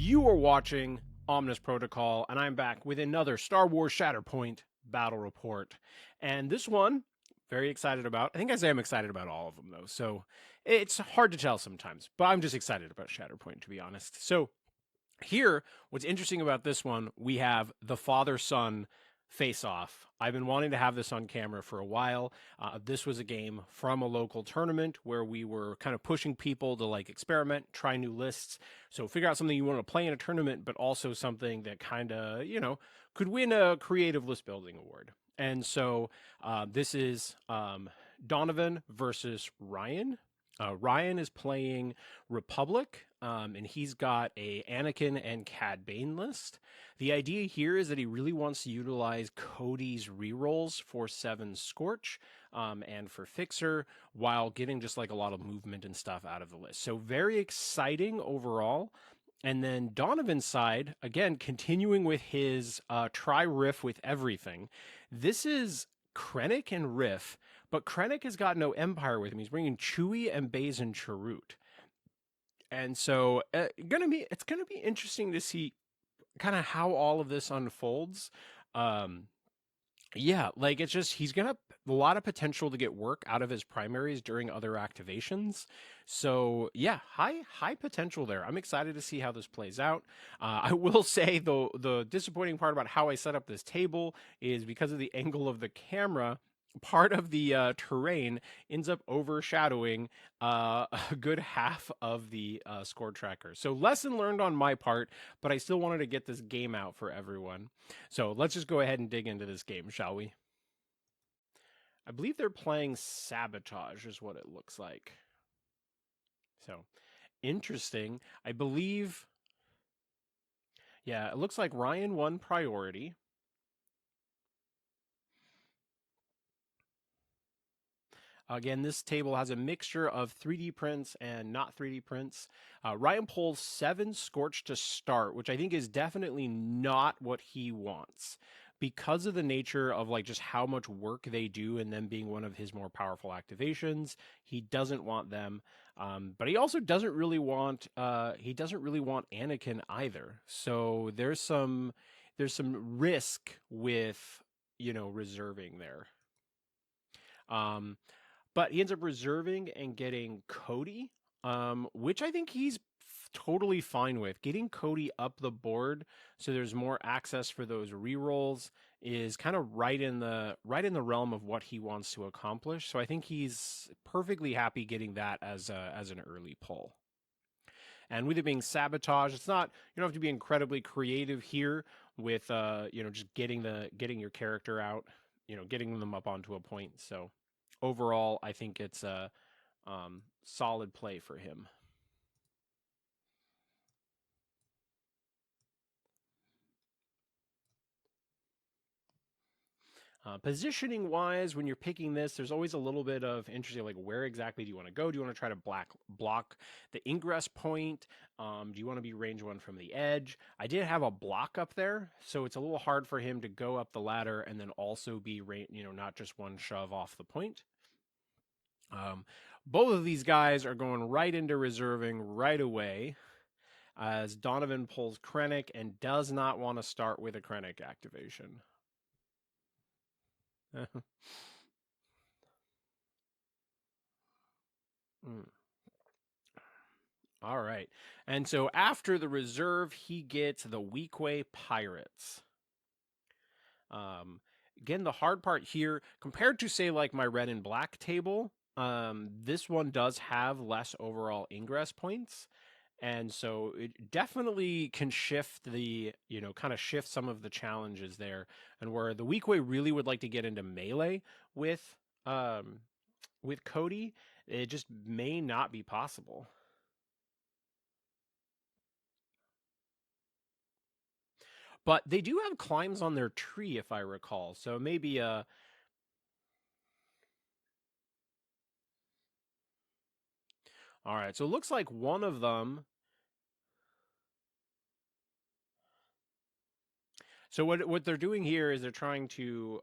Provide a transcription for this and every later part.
You are watching Omnis Protocol, and I'm back with another Star Wars Shatterpoint battle report. And this one, very excited about. I think I say I'm excited about all of them, though. So it's hard to tell sometimes, but I'm just excited about Shatterpoint, to be honest. So here, what's interesting about this one, we have the father son face off. I've been wanting to have this on camera for a while. This was a game from a local tournament where we were kind of pushing people to like experiment, try new lists. So figure out something you want to play in a tournament, but also something that kind of, could win a creative list building award. And so this is Donovan versus Ryan. Ryan is playing Republic, and he's got a Anakin and Cad Bane list. The idea here is that he really wants to utilize Cody's rerolls for 7 Scorch and for Fixer while getting just like a lot of movement and stuff out of the list. So very exciting overall. And then Donovan's side, again, continuing with his try Riff with everything. This is Krennic and Riff, but Krennic has got no Empire with him. He's bringing Chewie and Baze and Chirrut. And so it's gonna be interesting to see kind of how all of this unfolds. Um, yeah, like it's just he's gonna have a lot of potential to get work out of his primaries during other activations. So yeah, high potential there. I'm excited to see how this plays out. I will say though, the disappointing part about how I set up this table is because of the angle of the camera. Part of the terrain ends up overshadowing a good half of the score tracker. So lesson learned on my part, but I still wanted to get this game out for everyone. So let's just go ahead and dig into this game, shall we? I believe they're playing Sabotage is what it looks like. So interesting. I believe, yeah, it looks like Ryan won priority. Again, this table has a mixture of 3D prints and not 3D prints. Ryan pulls 7 Scorch to start, which I think is definitely not what he wants. Because of the nature of like just how much work they do and them being one of his more powerful activations, he doesn't want them. But he also doesn't really want Anakin either. So there's some risk with reserving there. Um, but he ends up reserving and getting Cody, which I think he's totally fine with. Getting Cody up the board so there's more access for those rerolls is kind of right in the realm of what he wants to accomplish. So I think he's perfectly happy getting that as an early pull. And with it being Sabotage, it's not, you don't have to be incredibly creative here with just getting your character out, getting them up onto a point. So overall, I think it's a solid play for him. Positioning wise, when you're picking this, there's always a little bit of interesting, like where exactly do you want to go? Do you want to try to block the ingress point? Do you want to be range 1 from the edge? I did have a block up there, so it's a little hard for him to go up the ladder and then also be not just one shove off the point. Both of these guys are going right into reserving right away as Donovan pulls Krennic and does not want to start with a Krennic activation. All right. And so after the reserve, he gets the Weequay Pirates. Again, the hard part here, compared to, say, like my red and black table, this one does have less overall ingress points. And so it definitely can shift kind of shift some of the challenges there. And where the Weequay really would like to get into melee with Cody, it just may not be possible. But they do have climbs on their tree, if I recall. So maybe all right, so it looks like one of them. So what they're doing here is they're trying to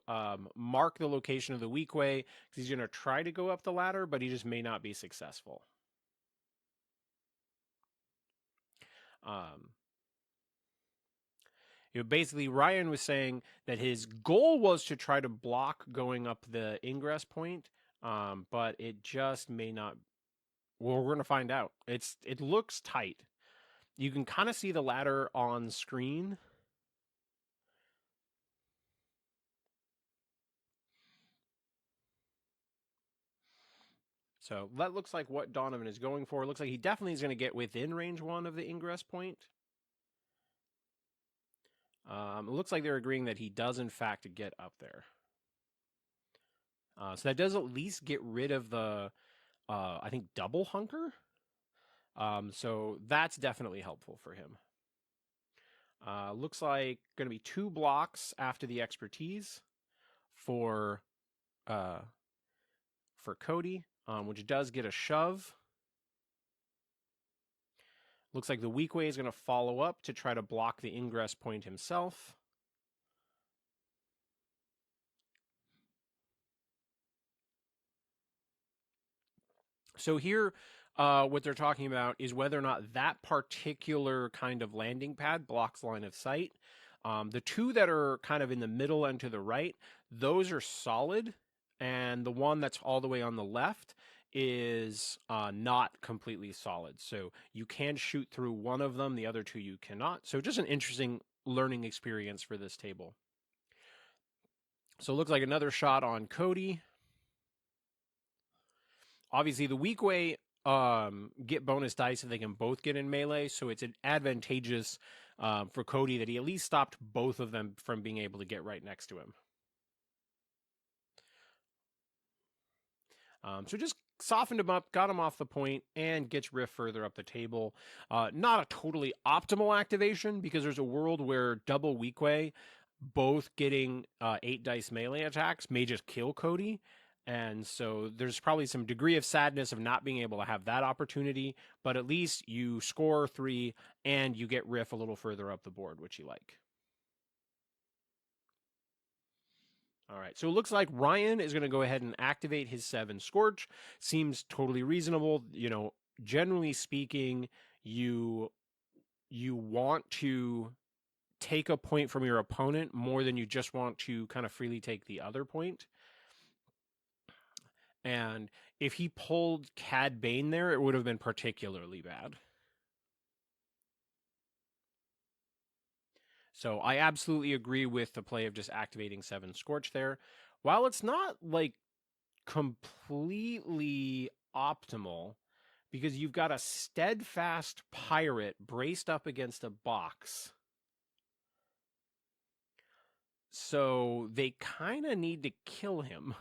mark the location of the Weequay because he's going to try to go up the ladder, but he just may not be successful. Basically, Ryan was saying that his goal was to try to block going up the ingress point, but it just may not. Well, we're going to find out. It looks tight. You can kind of see the ladder on screen. So that looks like what Donovan is going for. It looks like he definitely is going to get within range 1 of the ingress point. It looks like they're agreeing that he does, in fact, get up there. So that does at least get rid of the, I think, double hunker. So that's definitely helpful for him. Looks like going to be 2 blocks after the expertise for Cody, which does get a shove. Looks like the weak way is going to follow up to try to block the ingress point himself. So here, what they're talking about is whether or not that particular kind of landing pad blocks line of sight. The 2 that are kind of in the middle and to the right, those are solid. And the one that's all the way on the left is not completely solid. So you can shoot through one of them, the other 2 you cannot. So just an interesting learning experience for this table. So it looks like another shot on Cody. Obviously, the weak way get bonus dice if they can both get in melee, so it's advantageous for Cody that he at least stopped both of them from being able to get right next to him. So just softened him up, got him off the point, and gets Riff further up the table. Not a totally optimal activation because there's a world where double weak way, both getting 8 dice melee attacks, may just kill Cody. And so there's probably some degree of sadness of not being able to have that opportunity, but at least you score 3 and you get Riff a little further up the board, which you like. All right, so it looks like Ryan is going to go ahead and activate his 7 Scorch. Seems totally reasonable. Generally speaking, you want to take a point from your opponent more than you just want to kind of freely take the other point. And if he pulled Cad Bane there, it would have been particularly bad. So I absolutely agree with the play of just activating 7 Scorch there. While it's not like completely optimal, because you've got a steadfast pirate braced up against a box. So they kind of need to kill him.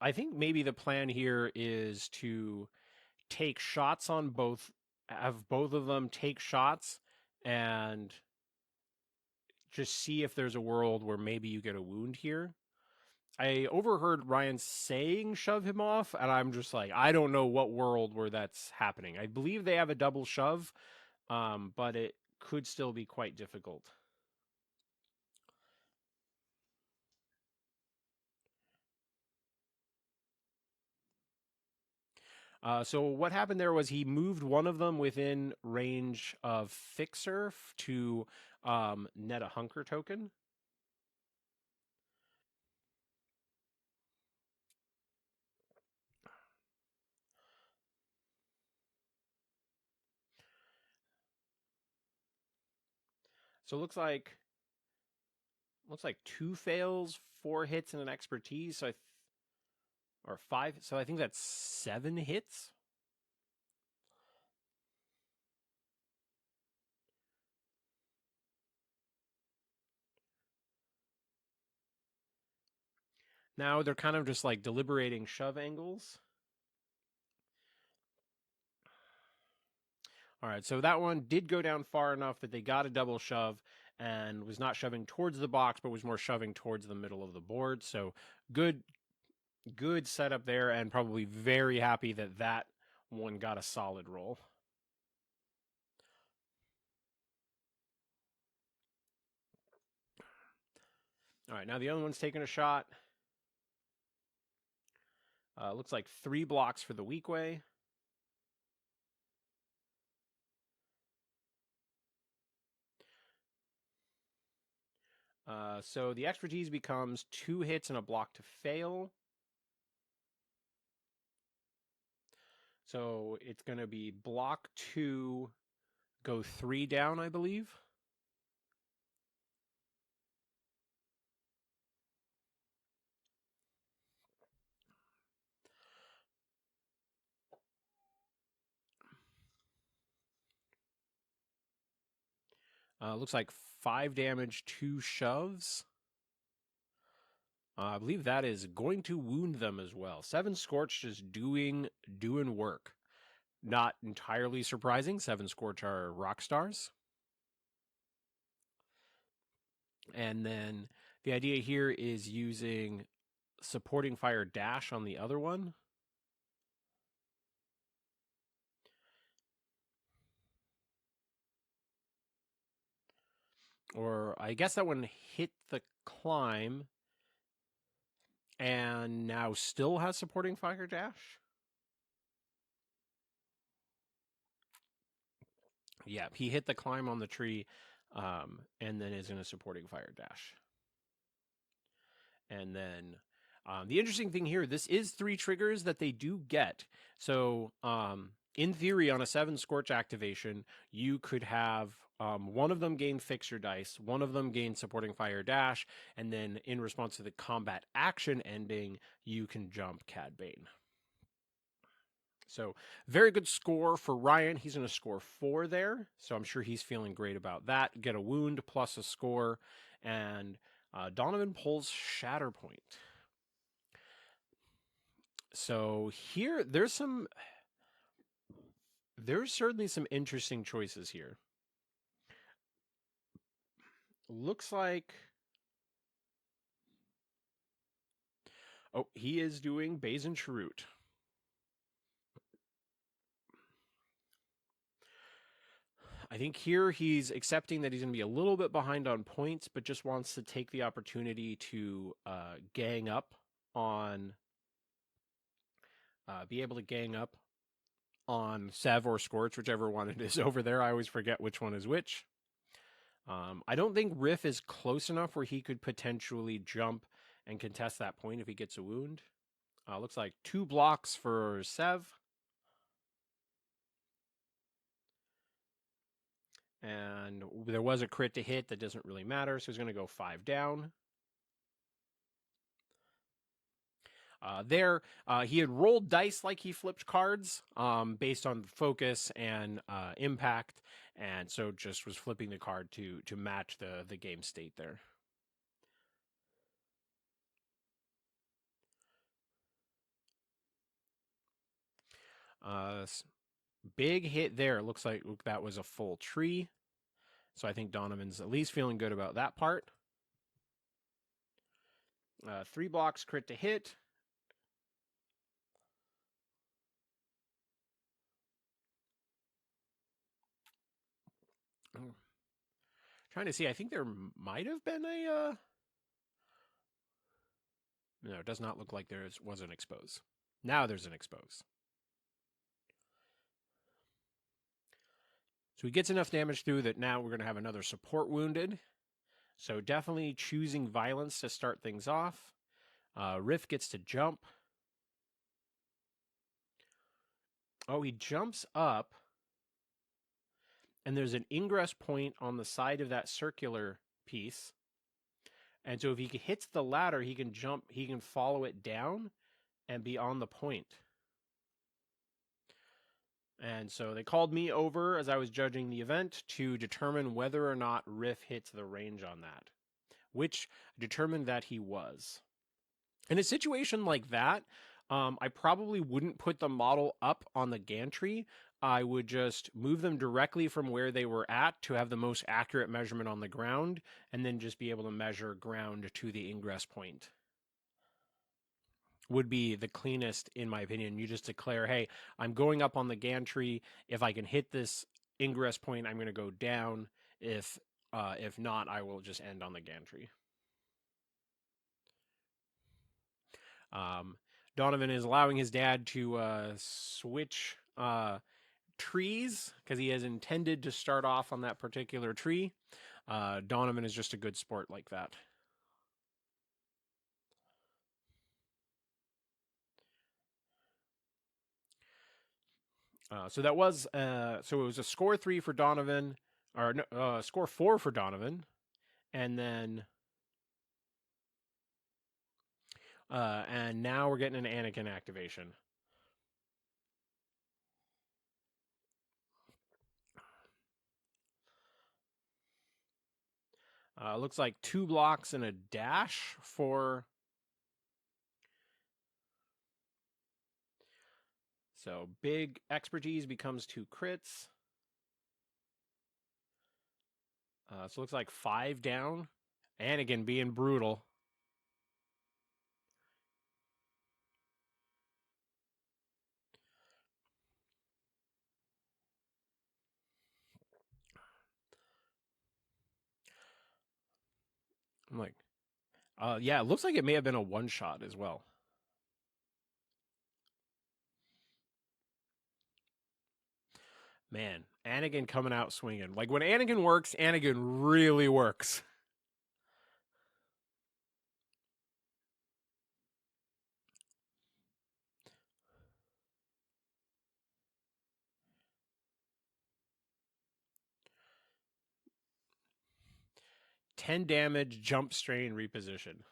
I think maybe the plan here is to take shots on both, have both of them take shots and just see if there's a world where maybe you get a wound here. I overheard Ryan saying shove him off, and I'm just like, I don't know what world where that's happening. I believe they have a double shove, but it could still be quite difficult. So what happened there was he moved one of them within range of Fixer to net a hunker token. So it looks like 2 fails, 4 hits, and an expertise. So or 5. So I think that's 7 hits. Now they're kind of just like deliberating shove angles. All right, so that one did go down far enough that they got a double shove and was not shoving towards the box, but was more shoving towards the middle of the board. So good setup there, and probably very happy that that one got a solid roll. All right, now the other one's taking a shot. Looks like 3 blocks for the weak way. So the expertise becomes 2 hits and a block to fail. So it's going to be block 2, go 3 down, I believe. Looks like 5 damage, 2 shoves. I believe that is going to wound them as well. 7 Scorch just doing work. Not entirely surprising. 7 Scorch are rock stars. And then the idea here is using supporting fire dash on the other one. Or I guess that one hit the climb and now still has supporting fire dash. Yeah, he hit the climb on the tree and then is in a supporting fire dash. And then the interesting thing here, this is 3 triggers that they do get. So in theory, on a 7 Scorch activation, you could have one of them gain Fix Your Dice, one of them gain Supporting Fire Dash, and then in response to the combat action ending, you can jump Cad Bane. So very good score for Ryan. He's going to score 4 there, so I'm sure he's feeling great about that. Get a wound plus a score, and Donovan pulls Shatterpoint. So here, there's certainly some interesting choices here. Looks like, oh, he is doing Baze and Chirrut. I think here he's accepting that he's going to be a little bit behind on points, but just wants to take the opportunity to gang up on, be able to gang up on Sev or Scorch, whichever one it is over there. I always forget which one is which. I don't think Riff is close enough where he could potentially jump and contest that point if he gets a wound. Looks like 2 blocks for Sev. And there was a crit to hit that doesn't really matter, so he's going to go 5 down. He had rolled dice like he flipped cards based on focus and impact, and so just was flipping the card to match the game state there. Big hit there. It looks like that was a full tree. So I think Donovan's at least feeling good about that part. 3 blocks, crit to hit. Trying to see, I think there might have been a... No, it does not look like there was an expose. Now there's an expose. So he gets enough damage through that now we're going to have another support wounded. So definitely choosing violence to start things off. Riff gets to jump. Oh, he jumps up. And there's an ingress point on the side of that circular piece. And so if he hits the ladder, he can jump, he can follow it down and be on the point. And so they called me over as I was judging the event to determine whether or not Riff hits the range on that, which determined that he was. In a situation like that, I probably wouldn't put the model up on the gantry. I would just move them directly from where they were at to have the most accurate measurement on the ground, and then just be able to measure ground to the ingress point. Would be the cleanest, in my opinion. You just declare, hey, I'm going up on the gantry. If I can hit this ingress point, I'm going to go down. If not, I will just end on the gantry. Donovan is allowing his dad to switch trees because he has intended to start off on that particular tree. Donovan is just a good sport like that. So that was so it was a score 3 for Donovan, or score 4 for Donovan, and then and now we're getting an Anakin activation. Looks like 2 blocks and a dash for. So big expertise becomes 2 crits. So it looks like 5 down. Anakin being brutal. I'm like, yeah, it looks like it may have been a one shot as well. Man, Anakin coming out swinging. Like when Anakin works, Anakin really works. $10 damage, jump, strain, reposition.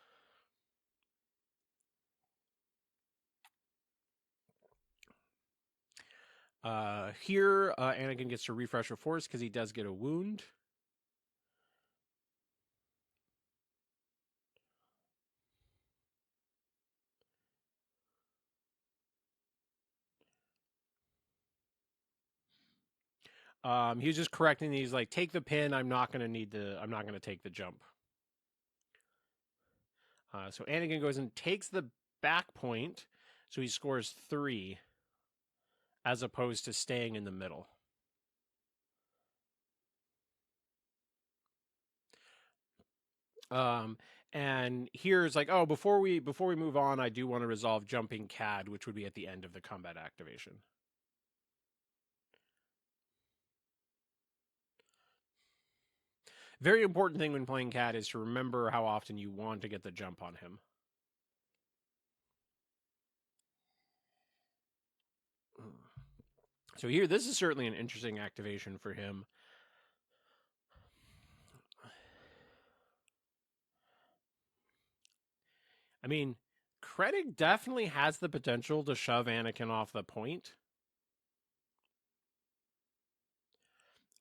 Here, Anakin gets to refresh her force because he does get a wound. He was just correcting. He's like, take the pin. I'm not going to take the jump. So Anakin goes and takes the back point. So he scores 3 as opposed to staying in the middle. And here's like, oh, before we move on, I do want to resolve jumping CAD, which would be at the end of the combat activation. Very important thing when playing CAD is to remember how often you want to get the jump on him. So here, this is certainly an interesting activation for him. I mean, Krennic definitely has the potential to shove Anakin off the point.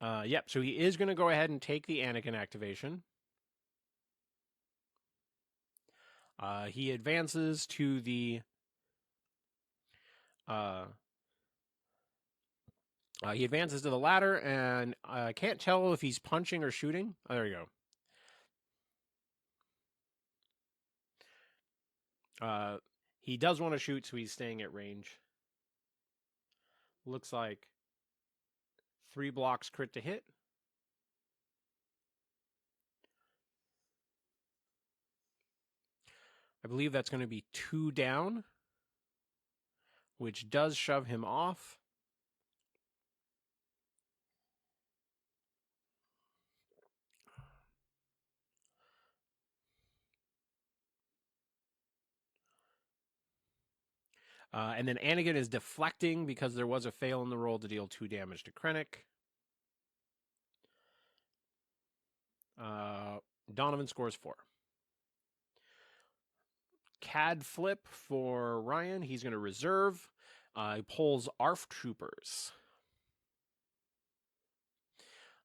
Yep, so he is going to go ahead and take the Anakin activation. He advances to the he advances to the ladder, and I can't tell if he's punching or shooting. Oh, there you go. He does want to shoot, so he's staying at range. Looks like 3 blocks crit to hit. I believe that's going to be 2 down, which does shove him off. And then Anakin is deflecting because there was a fail in the roll to deal 2 damage to Krennic. Donovan scores 4. CAD flip for Ryan. He's going to reserve. He pulls ARF Troopers.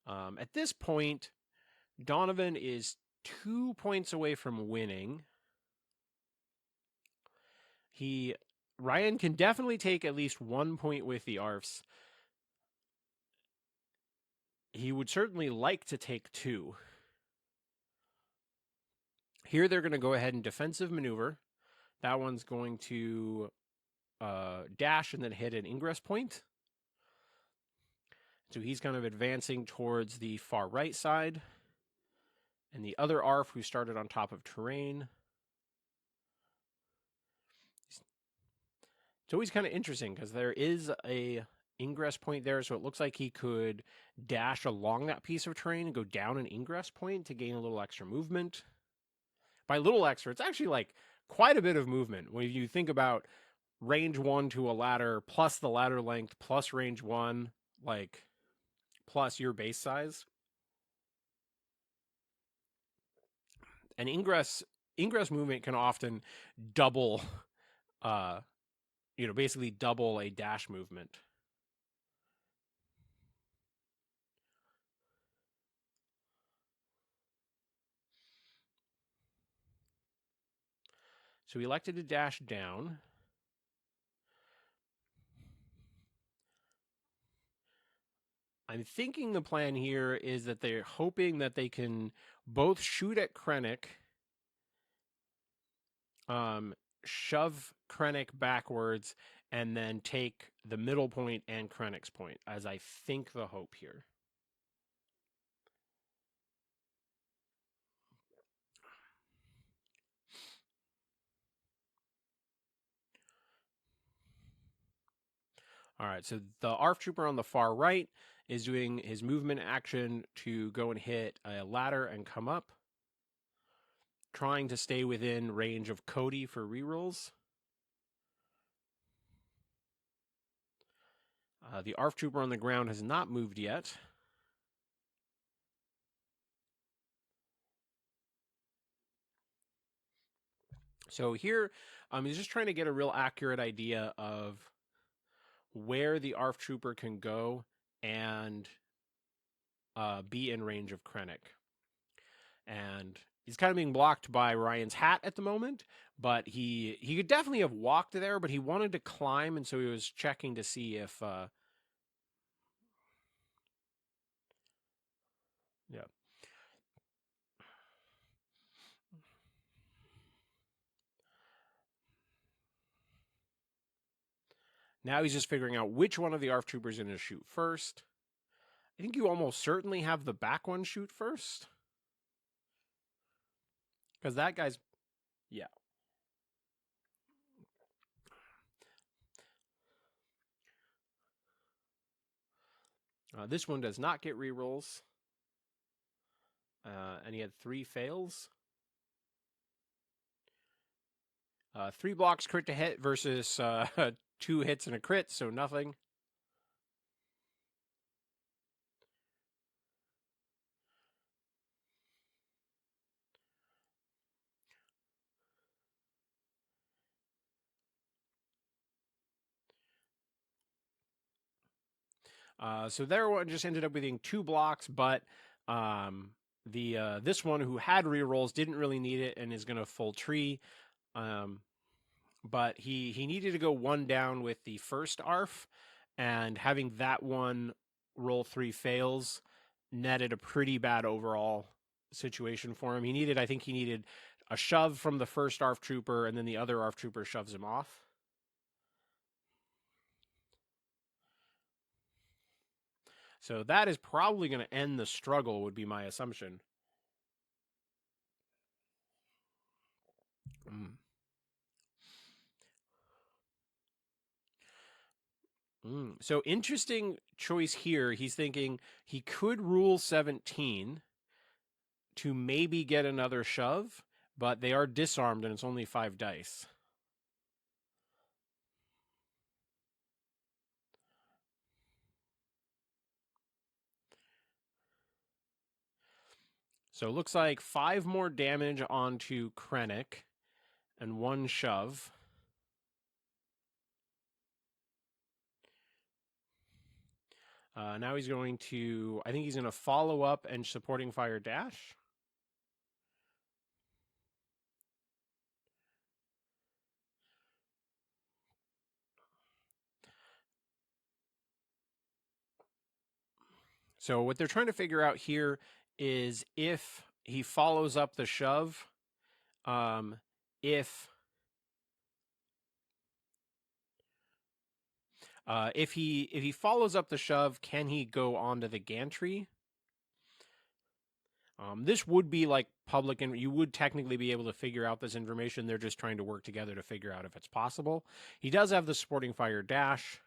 At this point, Donovan is 2 points away from winning. Ryan can definitely take at least 1 point with the ARFs. He would certainly like to take 2. Here they're going to go ahead and defensive maneuver. That one's going to dash and then hit an ingress point. So he's kind of advancing towards the far right side. And the other ARF who started on top of terrain. It's always kind of interesting because there is a ingress point there, so it looks like he could dash along that piece of terrain and go down an ingress point to gain a little extra movement. By little extra, it's actually like quite a bit of movement when you think about range 1 to a ladder plus the ladder length plus range 1, like plus your base size. And ingress movement can often double basically double a dash movement. So we elected to dash down. I'm thinking the plan here is that they're hoping that they can both shoot at Krennic, shove Krennic backwards, and then take the middle point and Krennic's point, as I think the hope here. All right, so the ARF Trooper on the far right is doing his movement action to go and hit a ladder and come up, trying to stay within range of Cody for rerolls. The ARF Trooper on the ground has not moved yet. So here, he's just trying to get a real accurate idea of where the ARF Trooper can go and be in range of Krennic. And he's kind of being blocked by Ryan's hat at the moment, but he could definitely have walked there, but he wanted to climb, and so he was checking to see if yeah. Now he's just figuring out which one of the ARF Troopers is going to shoot first. I think you almost certainly have the back one shoot first. Because that guy's, yeah. This one does not get rerolls. And he had 3 fails. 3 blocks crit to hit versus 2 hits and a crit, so nothing. So their one just ended up getting 2 blocks, but this one who had rerolls didn't really need it and is going to full tree. But he needed to go 1 down with the first ARF, and having that one roll 3 fails netted a pretty bad overall situation for him. I think he needed a shove from the first ARF Trooper, and then the other ARF Trooper shoves him off. So that is probably going to end the struggle, would be my assumption. So interesting choice here. He's thinking he could rule 17 to maybe get another shove, but they are disarmed and it's only 5 dice. So it looks like 5 more damage onto Krennic and 1 shove. Now he's going to, I think he's going to follow up and supporting fire dash. So what they're trying to figure out here is if he follows up the shove, if he follows up the shove, can he go onto the gantry? This would be like public, and you would technically be able to figure out this information. They're just trying to work together to figure out if it's possible. He does have the supporting fire dash.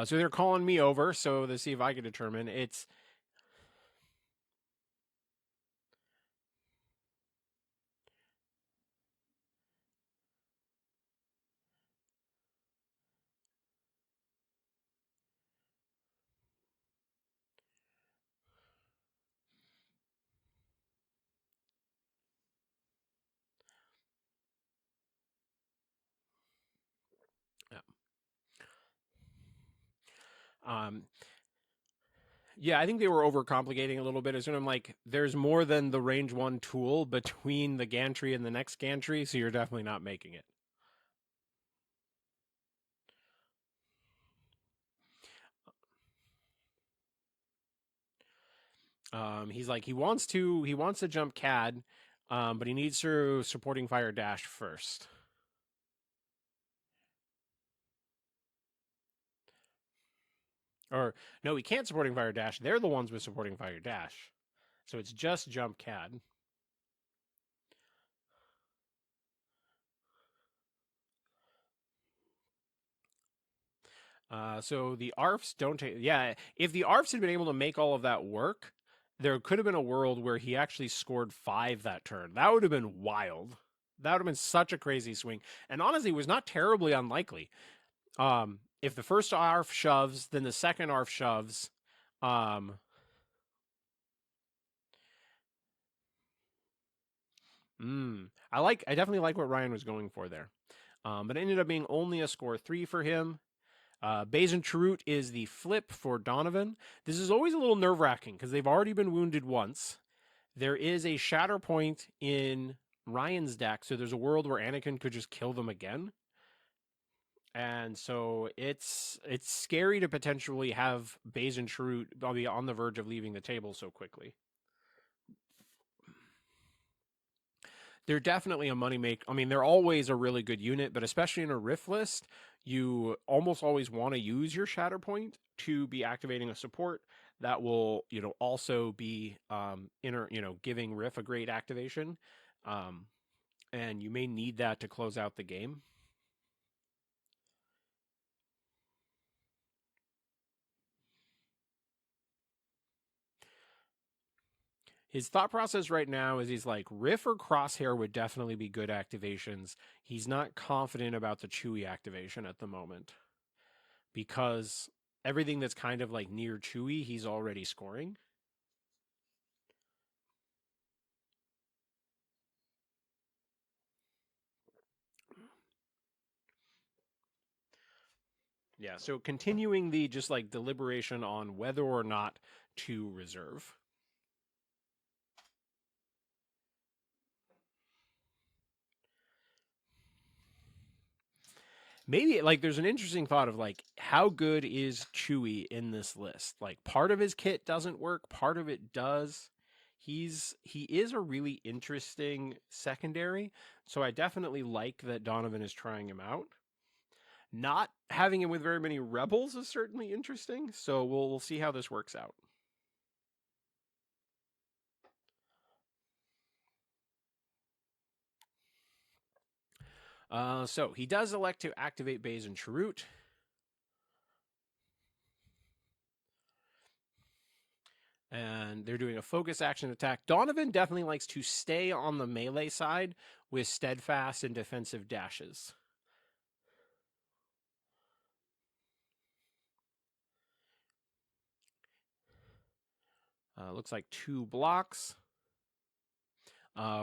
So they're calling me over, so to see if I can determine it's. Um, yeah, I think they were overcomplicating a little bit. As I'm like, there's more than the range one tool between the gantry and the next gantry, so you're definitely not making it. He's like he wants to jump CAD, but he needs to supporting fire dash first. Or no, he can't supporting fire dash. They're the ones with supporting fire dash, so it's just jump CAD. So the ARFs don't take. Yeah, if the ARFs had been able to make all of that work, there could have been a world where he actually scored 5 that turn. That would have been wild. That would have been such a crazy swing, and honestly, it was not terribly unlikely. If the first ARF shoves, then the second ARF shoves. Um, I definitely like what Ryan was going for there. But it ended up being only a score 3 for him. Base and Chirrut is the flip for Donovan. This is always a little nerve wracking because they've already been wounded once. There is a Shatterpoint in Ryan's deck, so there's a world where Anakin could just kill them again. And so it's scary to potentially have Base and Chirrut be on the verge of leaving the table so quickly. They're definitely a money make. I mean, they're always a really good unit, but especially in a Riff list, you almost always want to use your Shatterpoint to be activating a support that will, also be giving Riff a great activation, um, and you may need that to close out the game. His thought process right now is he's like Riff or Crosshair would definitely be good activations. He's not confident about the Chewy activation at the moment because everything that's kind of like near Chewy, he's already scoring. Yeah, so continuing the just like deliberation on whether or not to reserve. Maybe like there's an interesting thought of like how good is Chewy in this list? Like part of his kit doesn't work, part of it does. He is a really interesting secondary, so I definitely like that Donovan is trying him out. Not having him with very many rebels is certainly interesting, so we'll see how this works out. So he does elect to activate Base and Chirrut. And they're doing a focus action attack. Donovan definitely likes to stay on the melee side with steadfast and defensive dashes. Looks like 2 blocks,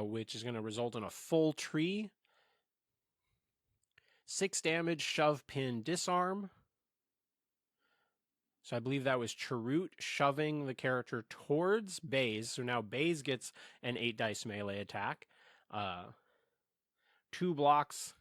which is going to result in a full tree. 6 damage, shove, pin, disarm. So I believe that was Chirrut shoving the character towards Baze. So now Baze gets an 8 dice melee attack. 2 blocks.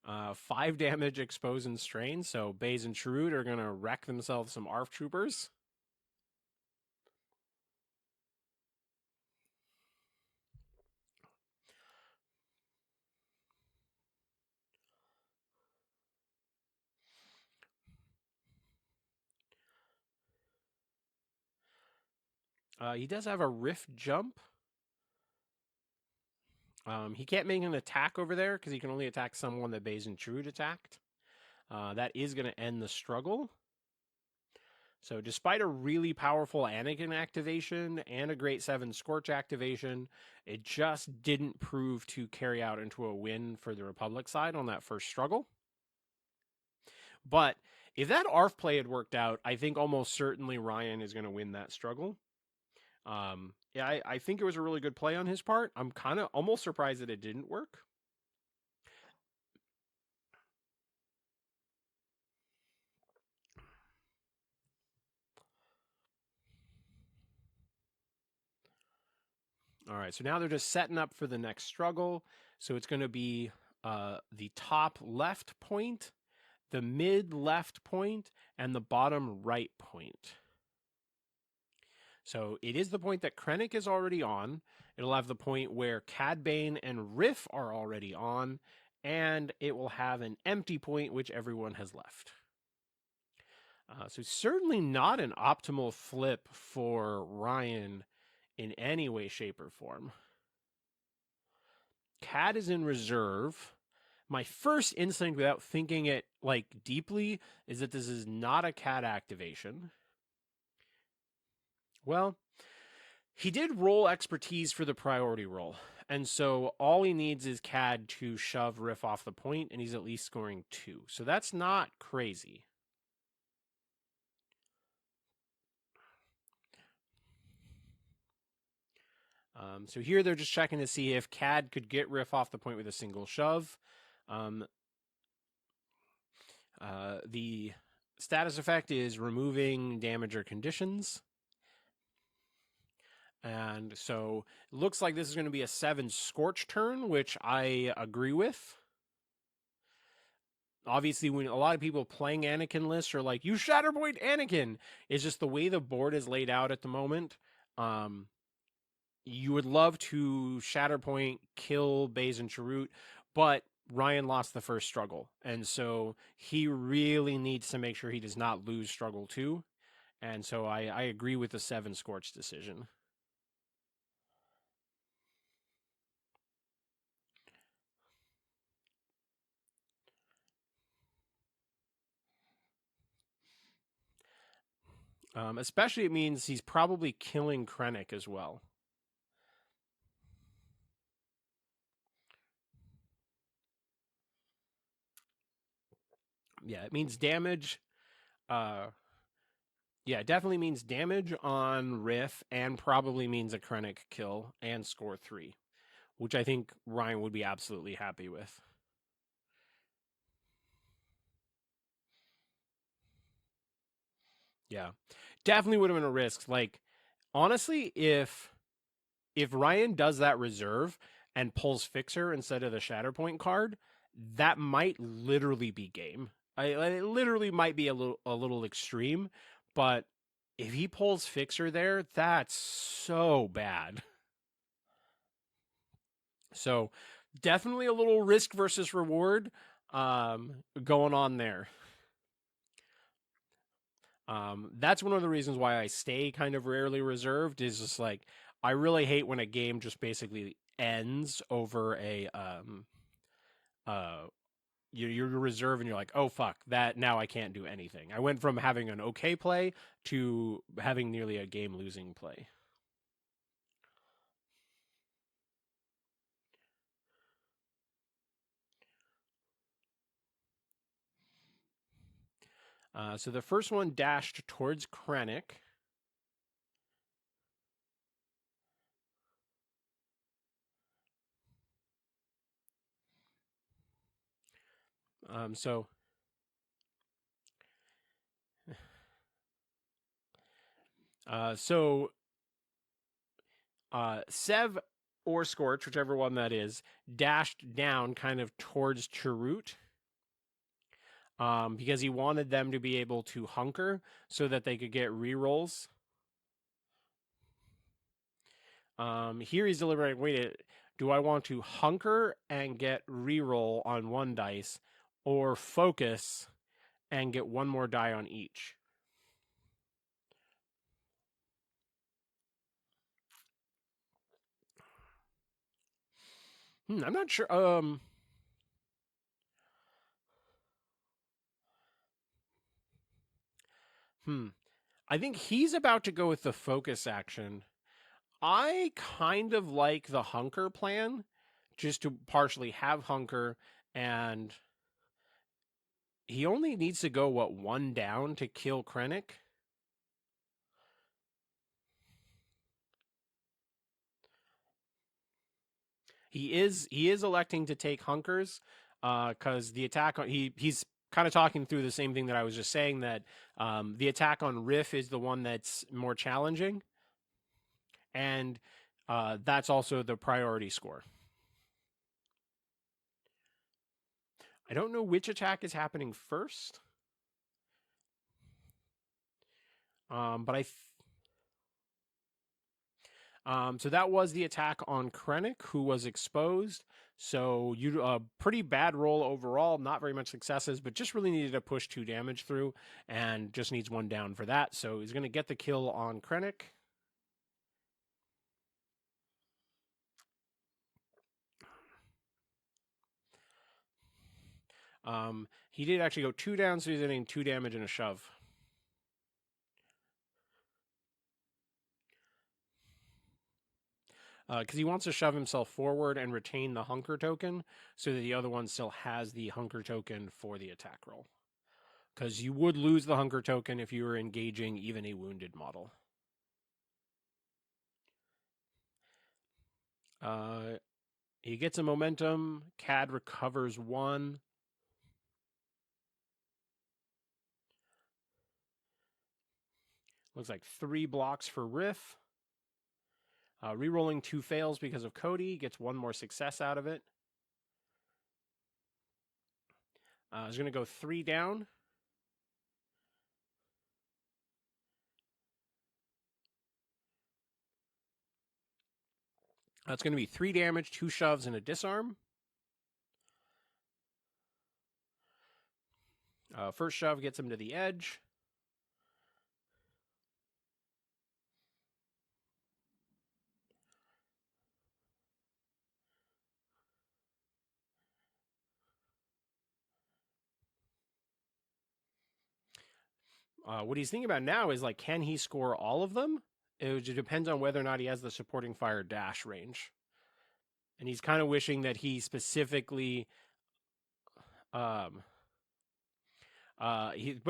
5 damage, expose and strain. So Baze and Chirrut are going to wreck themselves some ARF troopers. He does have a Riff jump. He can't make an attack over there because he can only attack someone that Bane and Chirrut attacked. That is going to end the struggle. So despite a really powerful Anakin activation and a great 7 Scorch activation, it just didn't prove to carry out into a win for the Republic side on that first struggle. But if that ARF play had worked out, I think almost certainly Ryan is going to win that struggle. Yeah, I think it was a really good play on his part. I'm kind of almost surprised that it didn't work. All right, so now they're just setting up for the next struggle. So it's going to be the top left point, the mid left point, and the bottom right point. So it is the point that Krennic is already on. It'll have the point where Cad Bane and Riff are already on, and it will have an empty point which everyone has left. So certainly not an optimal flip for Ryan in any way, shape, or form. Cad is in reserve. My first instinct, without thinking it like deeply, is that this is not a Cad activation. Well, he did roll expertise for the priority roll, and so all he needs is Cad to shove Riff off the point, and he's at least scoring 2. So that's not crazy. So here they're just checking to see if Cad could get Riff off the point with a single shove. The status effect is removing damage or conditions. And so it looks like this is going to be a 7 Scorch turn, which I agree with. Obviously, when a lot of people playing Anakin lists are like, you Shatterpoint Anakin, it's just the way the board is laid out at the moment. You would love to Shatterpoint, kill Bane and Chirrut, but Ryan lost the first struggle. And so he really needs to make sure he does not lose struggle 2. And so I agree with the 7 Scorch decision. Especially it means he's probably killing Krennic as well. Yeah, it means damage. Yeah, it definitely means damage on Riff and probably means a Krennic kill and score 3, which I think Ryan would be absolutely happy with. Yeah, definitely would have been a risk. Like, honestly, if Ryan does that reserve and pulls Fixer instead of the Shatterpoint card, that might literally be game. It literally might be a little extreme, but if he pulls Fixer there, that's so bad. So definitely a little risk versus reward going on there. That's one of the reasons why I stay kind of rarely reserved, is just like, I really hate when a game just basically ends over a you're reserve and you're like, oh fuck, that now I can't do anything. I went from having an okay play to having nearly a game losing play. So the first one dashed towards Krennic. So Sev or Scorch, whichever one that is, dashed down kind of towards Chirrut. Because he wanted them to be able to hunker so that they could get rerolls. Here he's deliberating, wait, do I want to hunker and get reroll on one dice, or focus and get one more die on each? I'm not sure. Hmm. I think he's about to go with the focus action. I kind of like the hunker plan, just to partially have hunker, and he only needs to go one down to kill Krennic. He is electing to take hunkers, because the attack on he's kind of talking through the same thing that I was just saying, that the attack on Riff is the one that's more challenging, and that's also the priority score. I don't know which attack is happening first, but so that was the attack on Krennic, who was exposed. So you a pretty bad roll overall, not very much successes, but just really needed to push 2 damage through, and just needs 1 down for that. So he's going to get the kill on Krennic. He did actually go 2 down, so he's getting 2 damage and a shove. Because he wants to shove himself forward and retain the hunker token, so that the other one still has the hunker token for the attack roll. Because you would lose the hunker token if you were engaging even a wounded model. He gets a momentum. Cad recovers 1. Looks like 3 blocks for Riff. Rerolling 2 fails because of Cody. Gets 1 more success out of it. He's going to go 3 down. That's going to be 3 damage, 2 shoves, and a disarm. First shove gets him to the edge. What he's thinking about now is, like, can he score all of them? It depends on whether or not he has the supporting fire dash range. And he's kind of wishing that he specifically but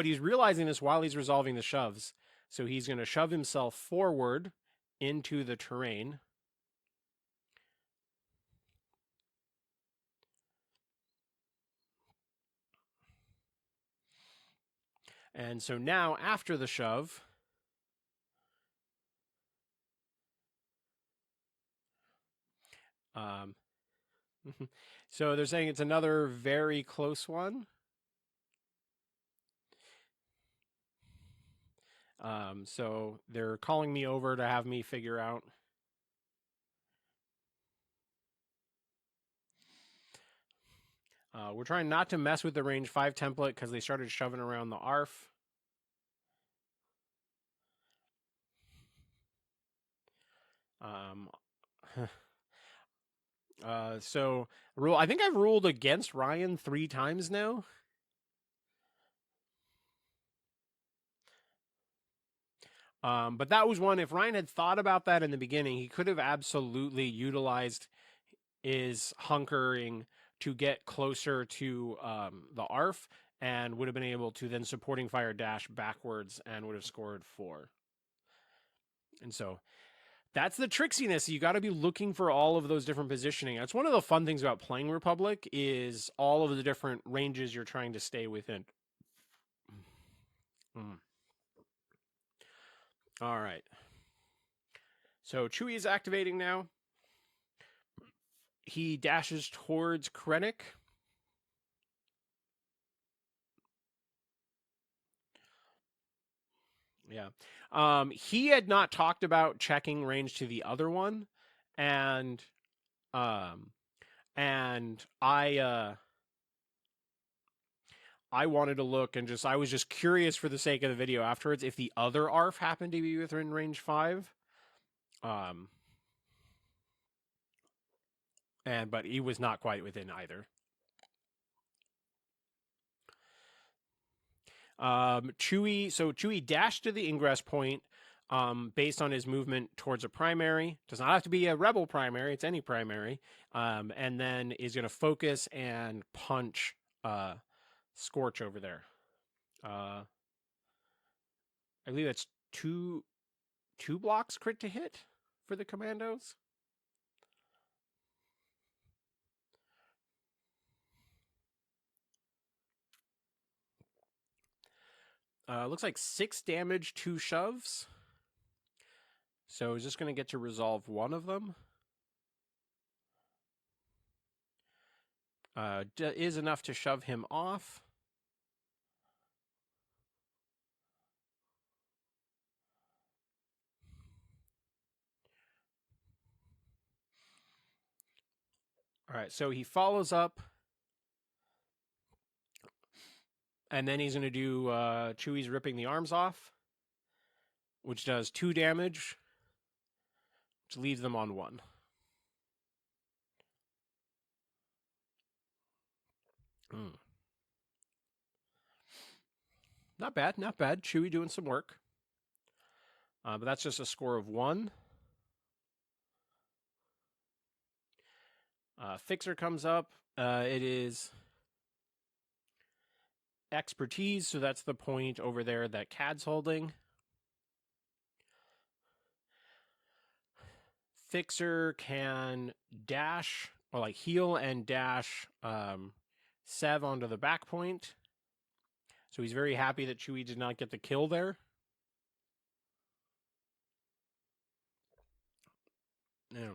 he's realizing this while he's resolving the shoves. So he's going to shove himself forward into the terrain. And so now, after the shove, so they're saying it's another very close one. So they're calling me over to have me figure out. We're trying not to mess with the range 5 template because they started shoving around the ARF. So I think I've ruled against Ryan 3 times now. But that was one, if Ryan had thought about that in the beginning, he could have absolutely utilized his hunkering to get closer to the ARF, and would have been able to then supporting fire dash backwards and would have scored 4. And so that's the tricksiness. You got to be looking for all of those different positioning. That's one of the fun things about playing Republic, is all of the different ranges you're trying to stay within. All right. So Chewie is activating now. He dashes towards Krennic. Yeah. He had not talked about checking range to the other one, and I wanted to look, and I was just curious for the sake of the video afterwards if the other ARF happened to be within range 5. but he was not quite within either. Chewie dashed to the ingress point based on his movement towards a primary. Does not have to be a rebel primary; it's any primary. And then is going to focus and punch Scorch over there. I believe that's two blocks crit to hit for the commandos. Looks like 6 damage, 2 shoves. So he's just going to get to resolve one of them. Is enough to shove him off. All right, so he follows up. And then he's going to do Chewie's ripping the arms off, which does 2 damage, which leaves them on 1. Not bad, not bad. Chewie doing some work. But that's just a score of 1. Fixer comes up. It is expertise, so that's the point over there that Cad's holding. Fixer can dash, or like heal and dash Sev onto the back point. So he's very happy that Chewie did not get the kill there. Yeah.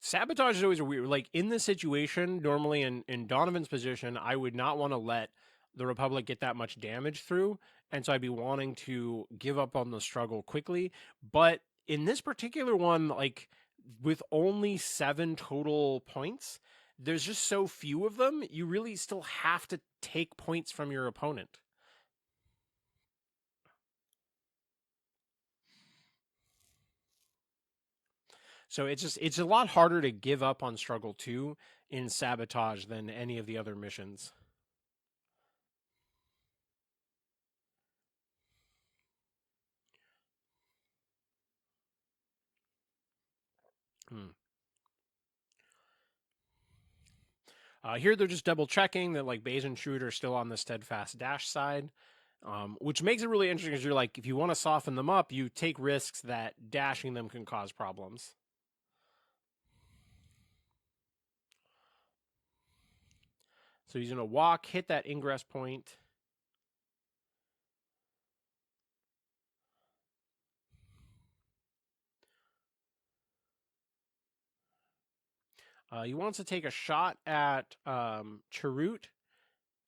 Sabotage is always a weird, like in this situation, normally in Donovan's position, I would not want to let the Republic get that much damage through. And so I'd be wanting to give up on the struggle quickly. But in this particular one, like with only 7 total points, there's just so few of them, you really still have to take points from your opponent. So it's a lot harder to give up on Struggle 2 in Sabotage than any of the other missions. Here they're just double checking that like Base and Shoot are still on the steadfast dash side, which makes it really interesting because you're like, if you want to soften them up, you take risks that dashing them can cause problems. So he's going to walk, hit that ingress point. He wants to take a shot at Chirrut,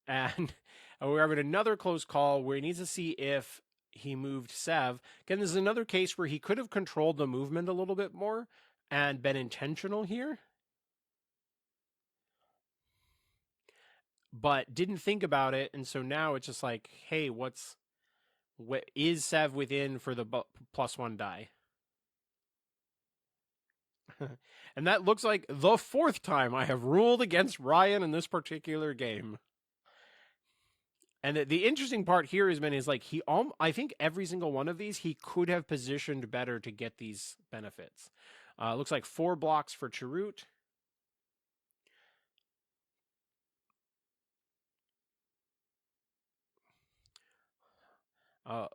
and we're having another close call where he needs to see if he moved Sev. Again, this is another case where he could have controlled the movement a little bit more and been intentional here, but didn't think about it, and so now it's just like, hey, what is Sev within for the +1 die? And that looks like the 4th time I have ruled against Ryan in this particular game. And the interesting part here is like I think every single one of these he could have positioned better to get these benefits. Looks like 4 blocks for Chirrut.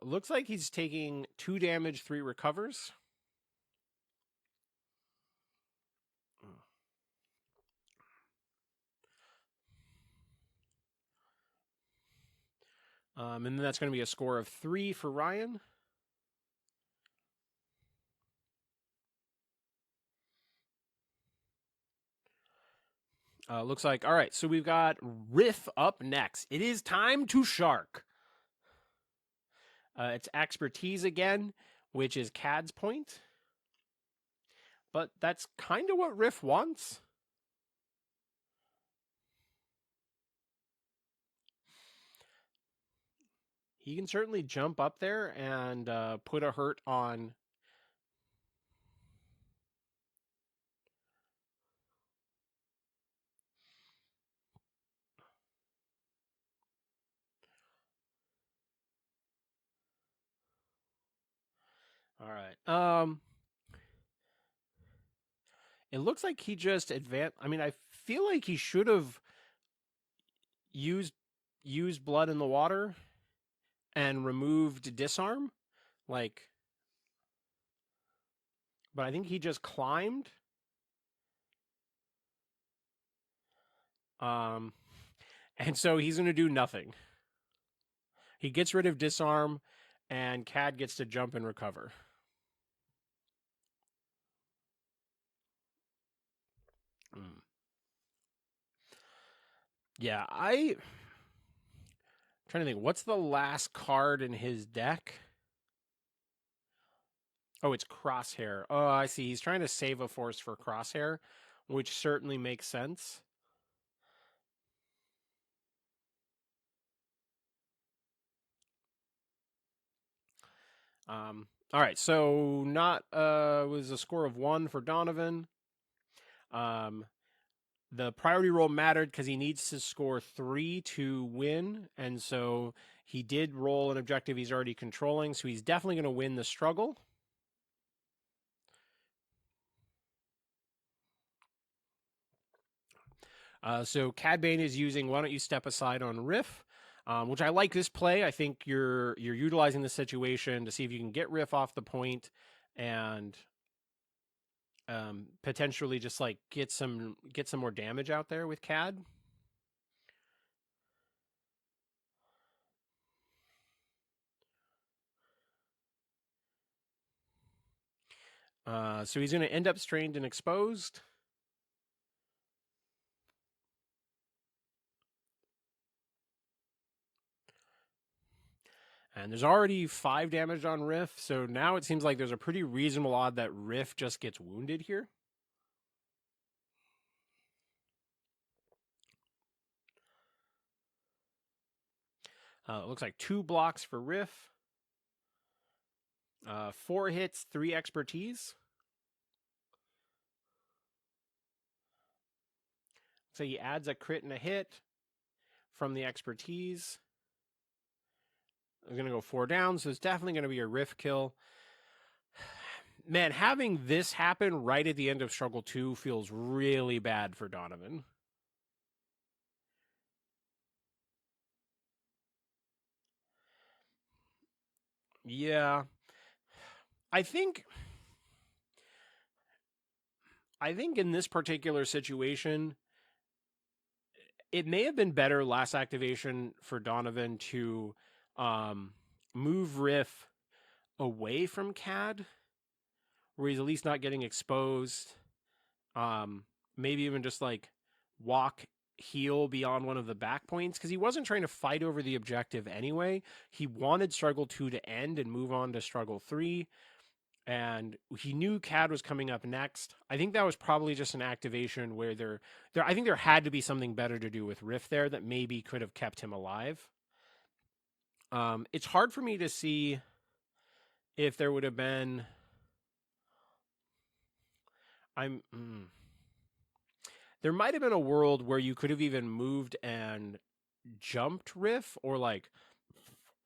Looks like he's taking 2 damage, 3 recovers. And then that's going to be a score of 3 for Ryan. Looks like, all right, so we've got Riff up next. It is time to shark. It's expertise again, which is Cad's point. But that's kind of what Riff wants. he can certainly jump up there and put a hurt on. All right. It looks like he just advanced. I mean, I feel like he should have used used blood in the water and removed disarm, like. But I think he just climbed. Um, and so he's going to do nothing. He gets rid of disarm, and Cad gets to jump and recover. Mm. Yeah, I'm trying to think. What's the last card in his deck? Oh, it's Crosshair. Oh, I see. He's trying to save a force for Crosshair, which certainly makes sense. All right, so not was a score of 1 for Donovan. The priority roll mattered because he needs to score 3 to win, and so he did roll an objective he's already controlling, so he's definitely going to win the struggle. So Cad Bane is using Why Don't You Step Aside on Riff, which I like this play. I think you're utilizing the situation to see if you can get Riff off the point and potentially just like get some more damage out there with Cad. So he's going to end up strained and exposed. And there's already 5 damage on Riff, so now it seems like there's a pretty reasonable odd that Riff just gets wounded here. It looks like 2 blocks for Riff. 4 hits, 3 expertise. So he adds a crit and a hit from the expertise. I'm going to go 4 down, so it's definitely going to be a Riff kill. Man, having this happen right at the end of Struggle 2 feels really bad for Donovan. Yeah. I think in this particular situation, it may have been better last activation for Donovan to move Riff away from Cad, where he's at least not getting exposed. Maybe even just like walk heal beyond one of the back points, because he wasn't trying to fight over the objective anyway. He wanted Struggle 2 to end and move on to Struggle 3. And he knew Cad was coming up next. I think that was probably just an activation where I think there had to be something better to do with Riff there that maybe could have kept him alive. It's hard for me to see if there would have been. There might have been a world where you could have even moved and jumped Riff, or like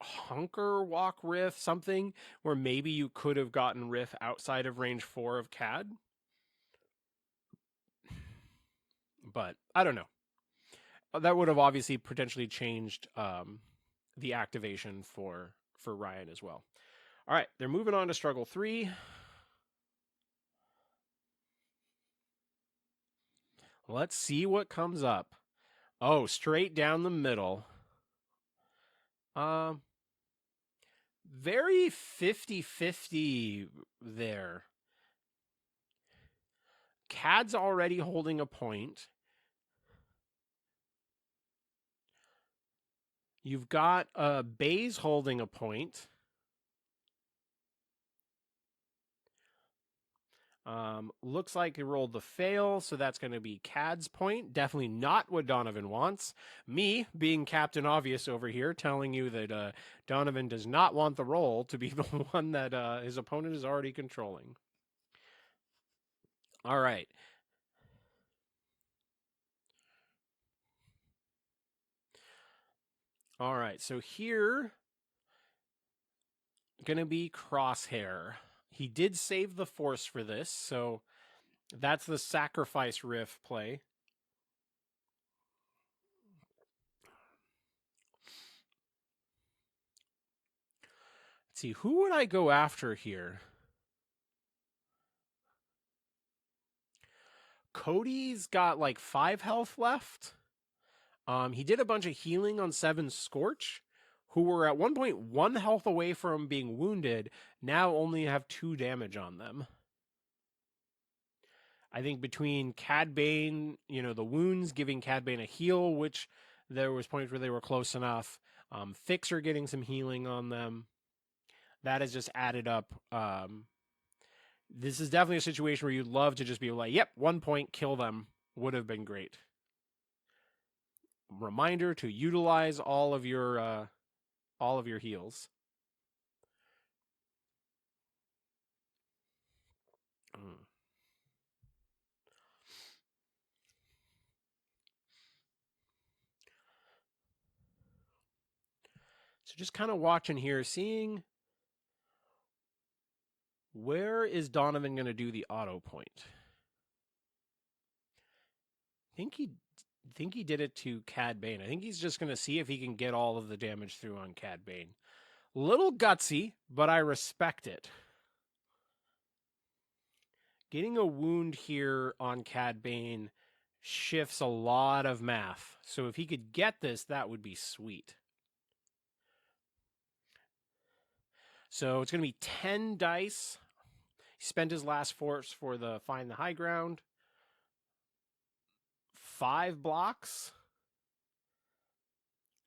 hunker walk Riff, something where maybe you could have gotten Riff outside of range 4 of Cad. But I don't know. That would have obviously potentially changed the activation for Ryan as well. All right, they're moving on to Struggle 3. Let's see what comes up. Oh, straight down the middle. Very 50-50 there. Cad's already holding a point. You've got Bayes holding a point. Looks like he rolled the fail, so that's going to be Cad's point. Definitely not what Donovan wants. Me, being Captain Obvious over here, telling you that Donovan does not want the roll to be the one that his opponent is already controlling. All right. All right, so here, going to be Crosshair. He did save the Force for this, so that's the sacrifice Riff play. Let's see, who would I go after here? Cody's got like 5 health left. He did a bunch of healing on 7 Scorch, who were at one point 1 health away from being wounded, now only have 2 damage on them. I think between Cad Bane, the wounds giving Cad Bane a heal, which there was points where they were close enough. Fixer getting some healing on them. That has just added up. This is definitely a situation where you'd love to just be like, yep, 1 point, kill them. Would have been great. Reminder to utilize all of your heals. So just kind of watching here, seeing where is Donovan going to do the auto point. I think he did it to Cad Bane. I think he's just going to see if he can get all of the damage through on Cad Bane. Little gutsy, but I respect it. Getting a wound here on Cad Bane shifts a lot of math. So if he could get this, that would be sweet. So it's going to be 10 dice. He spent his last force for the find the high ground. 5 blocks.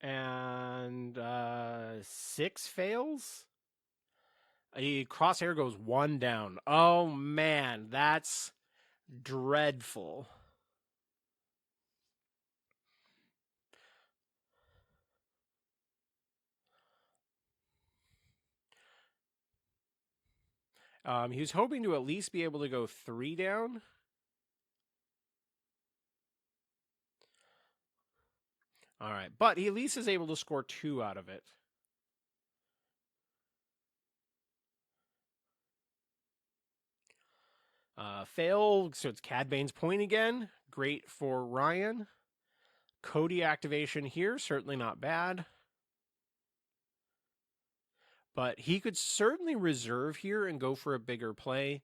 And 6 fails. A Crosshair goes 1 down. Oh man, that's dreadful. He was hoping to at least be able to go 3 down. All right, but he at least is able to score 2 out of it. Fail, so it's Cad Bane's point again. Great for Ryan. Cody activation here, certainly not bad. But he could certainly reserve here and go for a bigger play.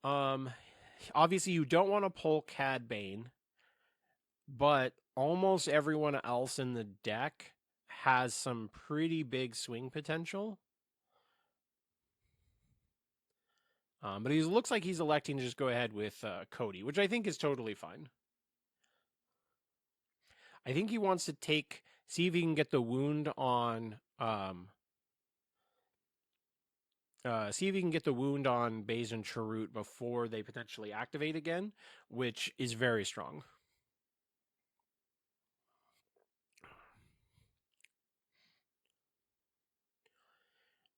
Obviously, you don't want to pull Cad Bane, but almost everyone else in the deck has some pretty big swing potential. But he looks like he's electing to just go ahead with Cody, which I think is totally fine. I think he wants to see if he can get the wound on see if he can get the wound on Baze and Chirrut before they potentially activate again, which is very strong.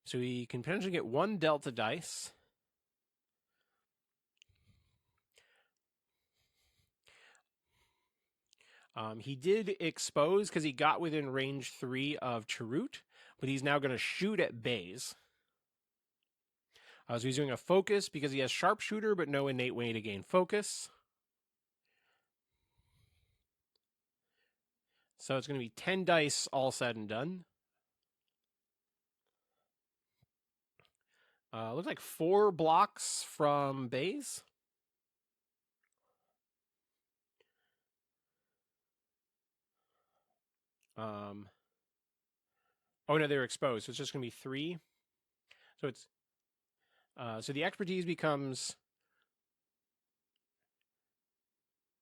So he can potentially get 1 Delta dice. He did expose because he got within range 3 of Chirrut, but he's now going to shoot at Baze. So he's doing a focus because he has Sharpshooter, but no innate way to gain focus. So it's going to be 10 dice all said and done. Looks like 4 blocks from Baze. Oh no, they're exposed, so it's just going to be 3. So it's so the expertise becomes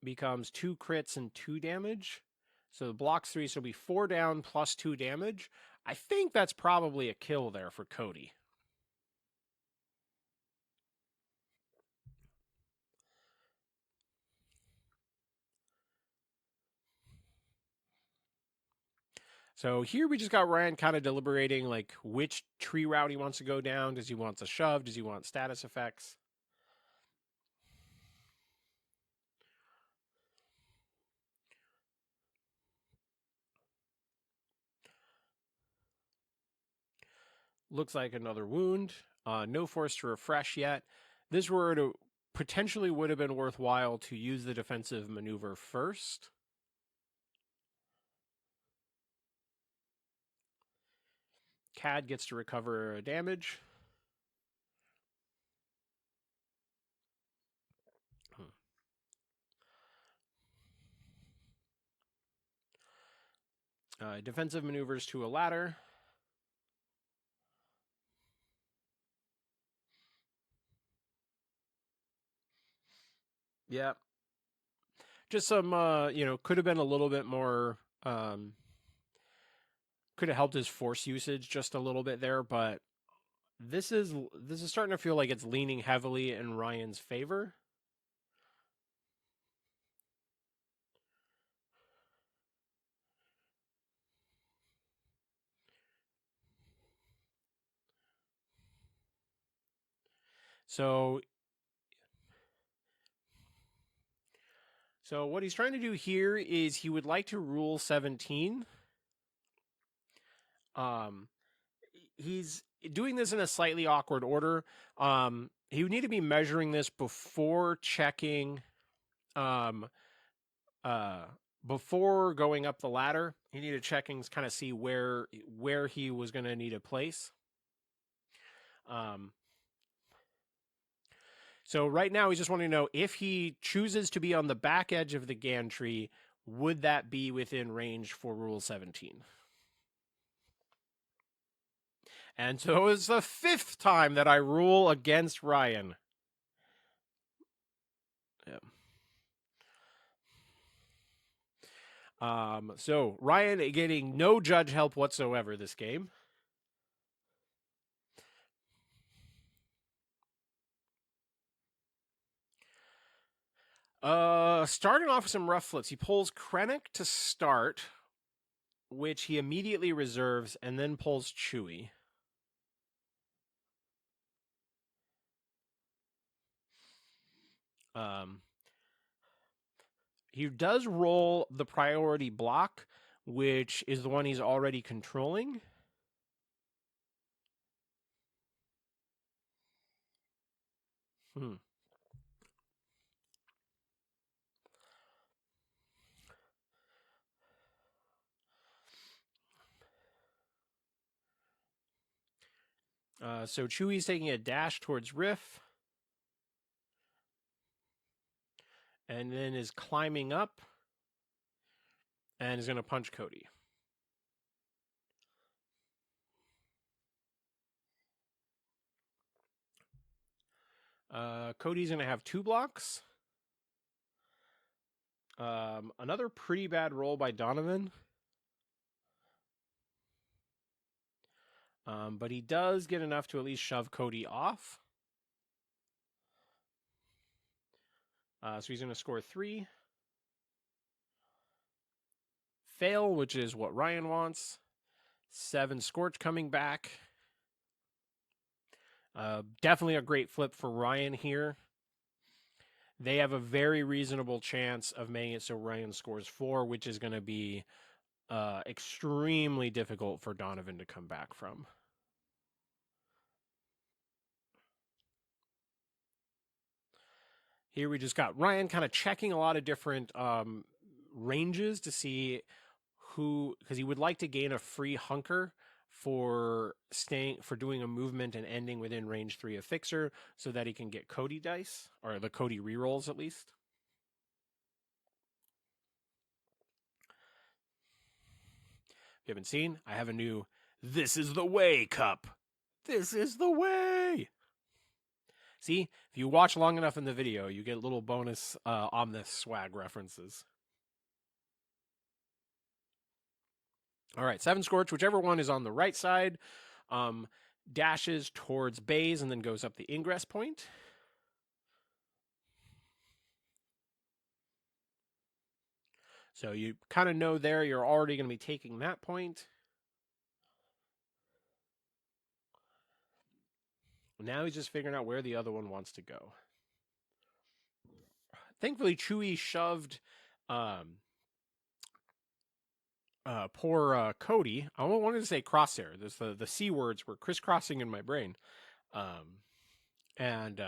2 crits and 2 damage. So the blocks 3, so it'll be 4 down plus 2 damage. I think that's probably a kill there for Cody. So here we just got Ryan kind of deliberating like which tree route he wants to go down. Does he want a shove? Does he want status effects? Looks like another wound. No force to refresh yet. This potentially would have been worthwhile to use the defensive maneuver first. Cad gets to recover damage. Defensive maneuvers to a ladder. Yeah. Just some, could have been a little bit more, could have helped his force usage just a little bit there, but this is starting to feel like it's leaning heavily in Ryan's favor. So what he's trying to do here is he would like to rule 17. He's doing this in a slightly awkward order. He would need to be measuring this before checking, before going up the ladder. He needed to check and kind of see where he was going to need a place. So right now he's just wanting to know if he chooses to be on the back edge of the gantry, would that be within range for Rule 17? And so it's the 5th time that I rule against Ryan. Yeah. So Ryan getting no judge help whatsoever this game. Starting off with some rough flips. He pulls Krennic to start, which he immediately reserves, and then pulls Chewie. He does roll the priority block, which is the one he's already controlling. So Chewie's taking a dash towards Riff. And then is climbing up. And is going to punch Cody. Cody's going to have 2 blocks. Another pretty bad roll by Donovan. But he does get enough to at least shove Cody off. So he's going to score 3. Fail, which is what Ryan wants. 7 Scorch coming back. Definitely a great flip for Ryan here. They have a very reasonable chance of making it so Ryan scores 4, which is going to be extremely difficult for Donovan to come back from. Here we just got Ryan kind of checking a lot of different ranges to see because he would like to gain a free hunker for doing a movement and ending within range 3 of Fixer so that he can get Cody dice, or the Cody rerolls at least. If you haven't seen, I have a new This is the Way cup. This is the way. See, if you watch long enough in the video, you get little bonus Omnis swag references. All right, 7 Scorch, whichever one is on the right side, dashes towards Baze and then goes up the ingress point. So you kind of know there you're already going to be taking that point. Now he's just figuring out where the other one wants to go. Thankfully, Chewie shoved poor Cody. I wanted to say Crosshair. There's the C words were crisscrossing in my brain. And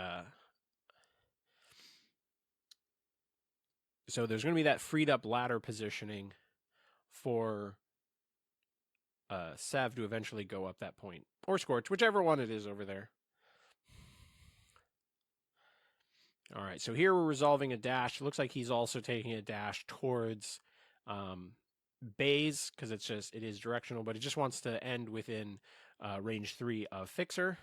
so there's going to be that freed up ladder positioning for Sev to eventually go up that point. Or Scorch, whichever one it is over there. All right, so here we're resolving a dash. It looks like he's also taking a dash towards Baze, because it is directional, but it just wants to end within range 3 of Fixer.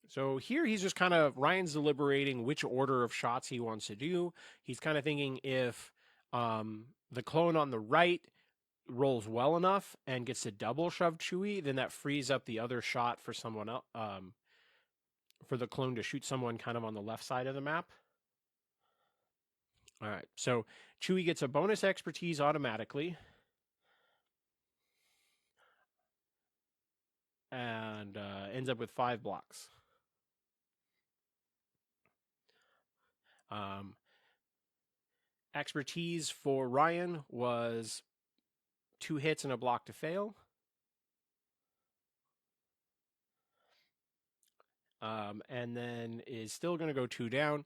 So here he's just kind of, Ryan's deliberating which order of shots he wants to do. He's kind of thinking if the clone on the right rolls well enough and gets to double shove Chewie, then that frees up the other shot for someone else, for the clone to shoot someone kind of on the left side of the map. All right, so Chewie gets a bonus expertise automatically. And ends up with 5 blocks. Expertise for Ryan was 2 hits and a block to fail. And then is still going to go 2 down.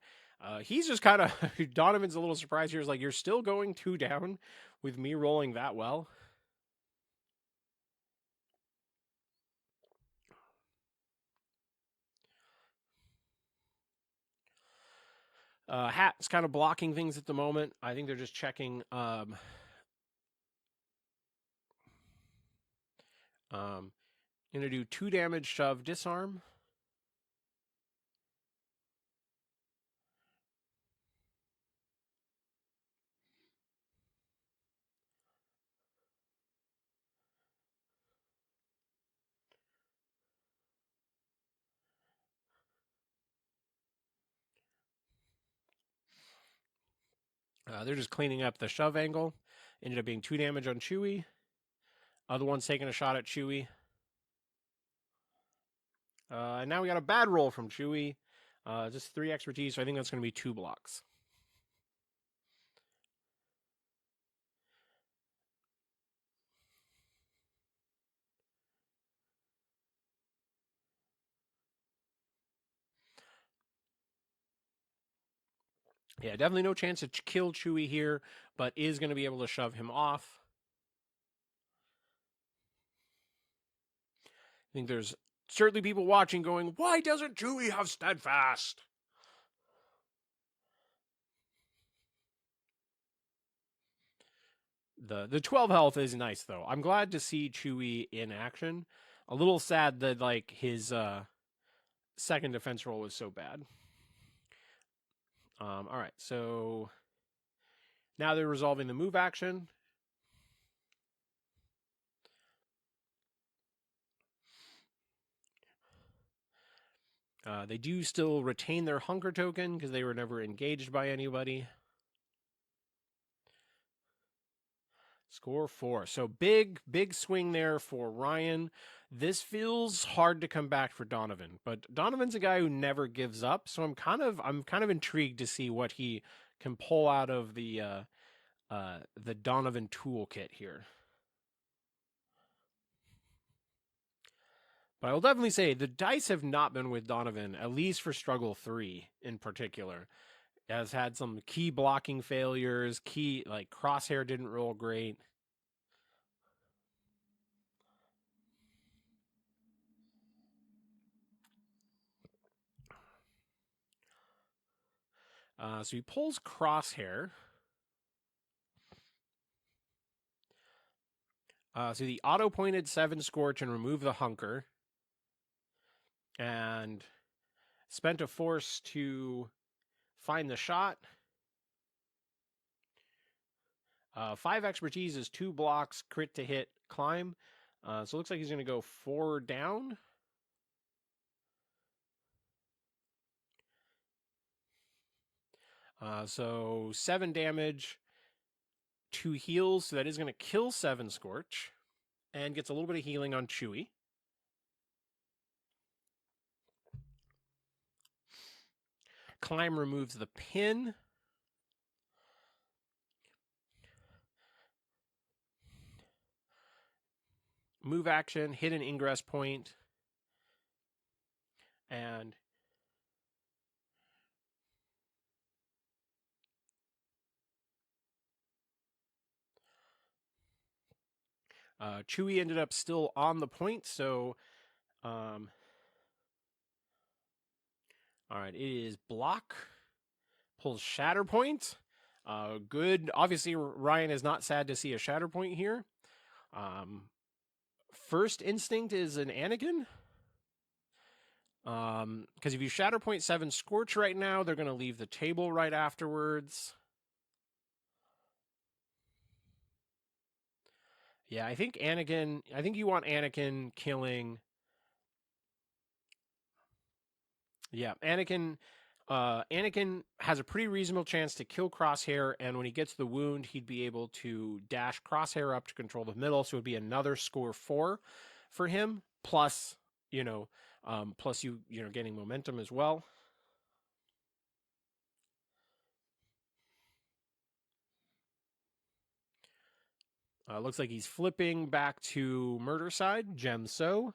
He's just kind of, Donovan's a little surprised here. He's like, you're still going 2 down with me rolling that well? Hat's kind of blocking things at the moment. I think they're just checking. Going to do 2 damage, shove, disarm. They're just cleaning up the shove angle. Ended up being 2 damage on Chewie. Other one's taking a shot at Chewie. And now we got a bad roll from Chewie. Just 3 expertise, so I think that's going to be 2 blocks. Yeah, definitely no chance to kill Chewie here, but is going to be able to shove him off. I think there's certainly people watching going, why doesn't Chewie have steadfast? The 12 health is nice, though. I'm glad to see Chewie in action. A little sad that, like, his second defense roll was so bad. All right, so now they're resolving the move action. They do still retain their hunker token because they were never engaged by anybody. Score 4. So big swing there for Ryan. This feels hard to come back for Donovan, but Donovan's a guy who never gives up. So I'm kind of intrigued to see what he can pull out of the Donovan toolkit here. But I will definitely say the dice have not been with Donovan, at least for Struggle 3 in particular. Has had some key blocking failures, like Crosshair didn't roll great. So he pulls Crosshair. So the auto-pointed 7 Scorch and remove the hunker. And spent a force to find the shot. 5 expertise is 2 blocks, crit to hit, climb. So it looks like he's going to go 4 down. So 7 damage, 2 heals, so that is going to kill 7 Scorch, and gets a little bit of healing on Chewie. Climb removes the pin. Move action, hit an ingress point, and Chewie ended up still on the point, so all right, it is block, pulls Shatterpoint. Good. Obviously, Ryan is not sad to see a Shatterpoint here. First instinct is an Anakin. Because if you Shatterpoint 7 Scorch right now, they're going to leave the table right afterwards. Yeah, I think you want Anakin killing. Yeah, Anakin has a pretty reasonable chance to kill Crosshair, and when he gets the wound, he'd be able to dash Crosshair up to control the middle, so it would be another score 4 for him, plus, plus you getting momentum as well. Looks like he's flipping back to murder side, Gem So.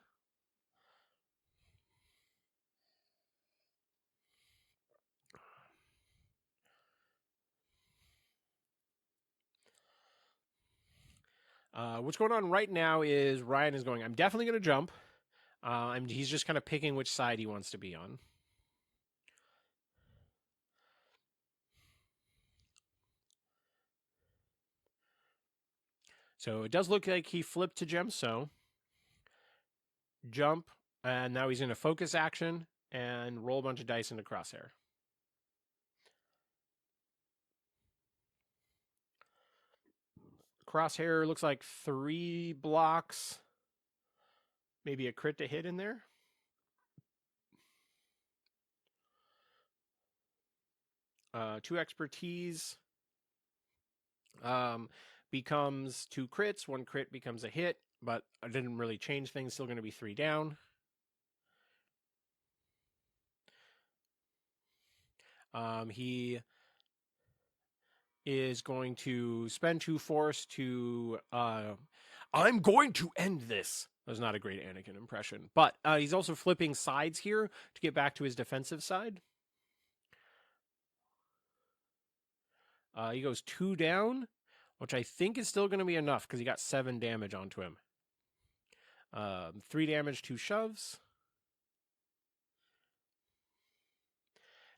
What's going on right now is Ryan is going, I'm definitely going to jump. And he's just kind of picking which side he wants to be on. So it does look like he flipped to Gem So. Jump, and now he's in a focus action and roll a bunch of dice into Crosshair. Crosshair looks like 3 blocks, maybe a crit to hit in there. Two expertise becomes 2 crits. 1 crit becomes a hit, but I didn't really change things. Still going to be 3 down. He is going to spend 2 force to. I'm going to end this. That was not a great Anakin impression, but he's also flipping sides here to get back to his defensive side. He goes 2 down, which I think is still going to be enough because he got 7 damage onto him. 3 damage, 2 shoves.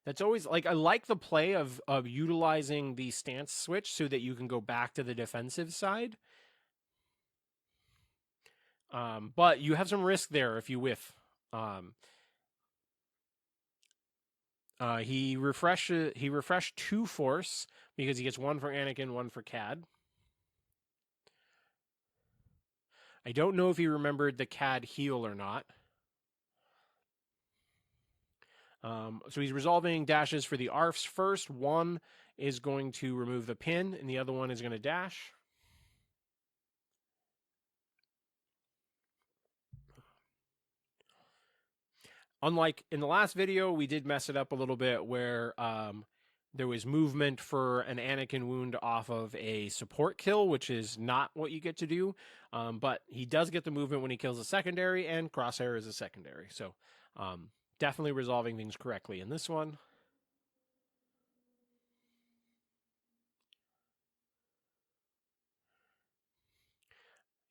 That's always like I like the play of utilizing the stance switch so that you can go back to the defensive side. But you have some risk there if you whiff. He refreshed 2 force because he gets 1 for Anakin, 1 for Cad. I don't know if he remembered the Cad heal or not. So he's resolving dashes for the ARFs first. 1 is going to remove the pin, and the other one is going to dash. Unlike in the last video, we did mess it up a little bit where there was movement for an Anakin wound off of a support kill, which is not what you get to do. But he does get the movement when he kills a secondary, and Crosshair is a secondary. So definitely resolving things correctly in this one.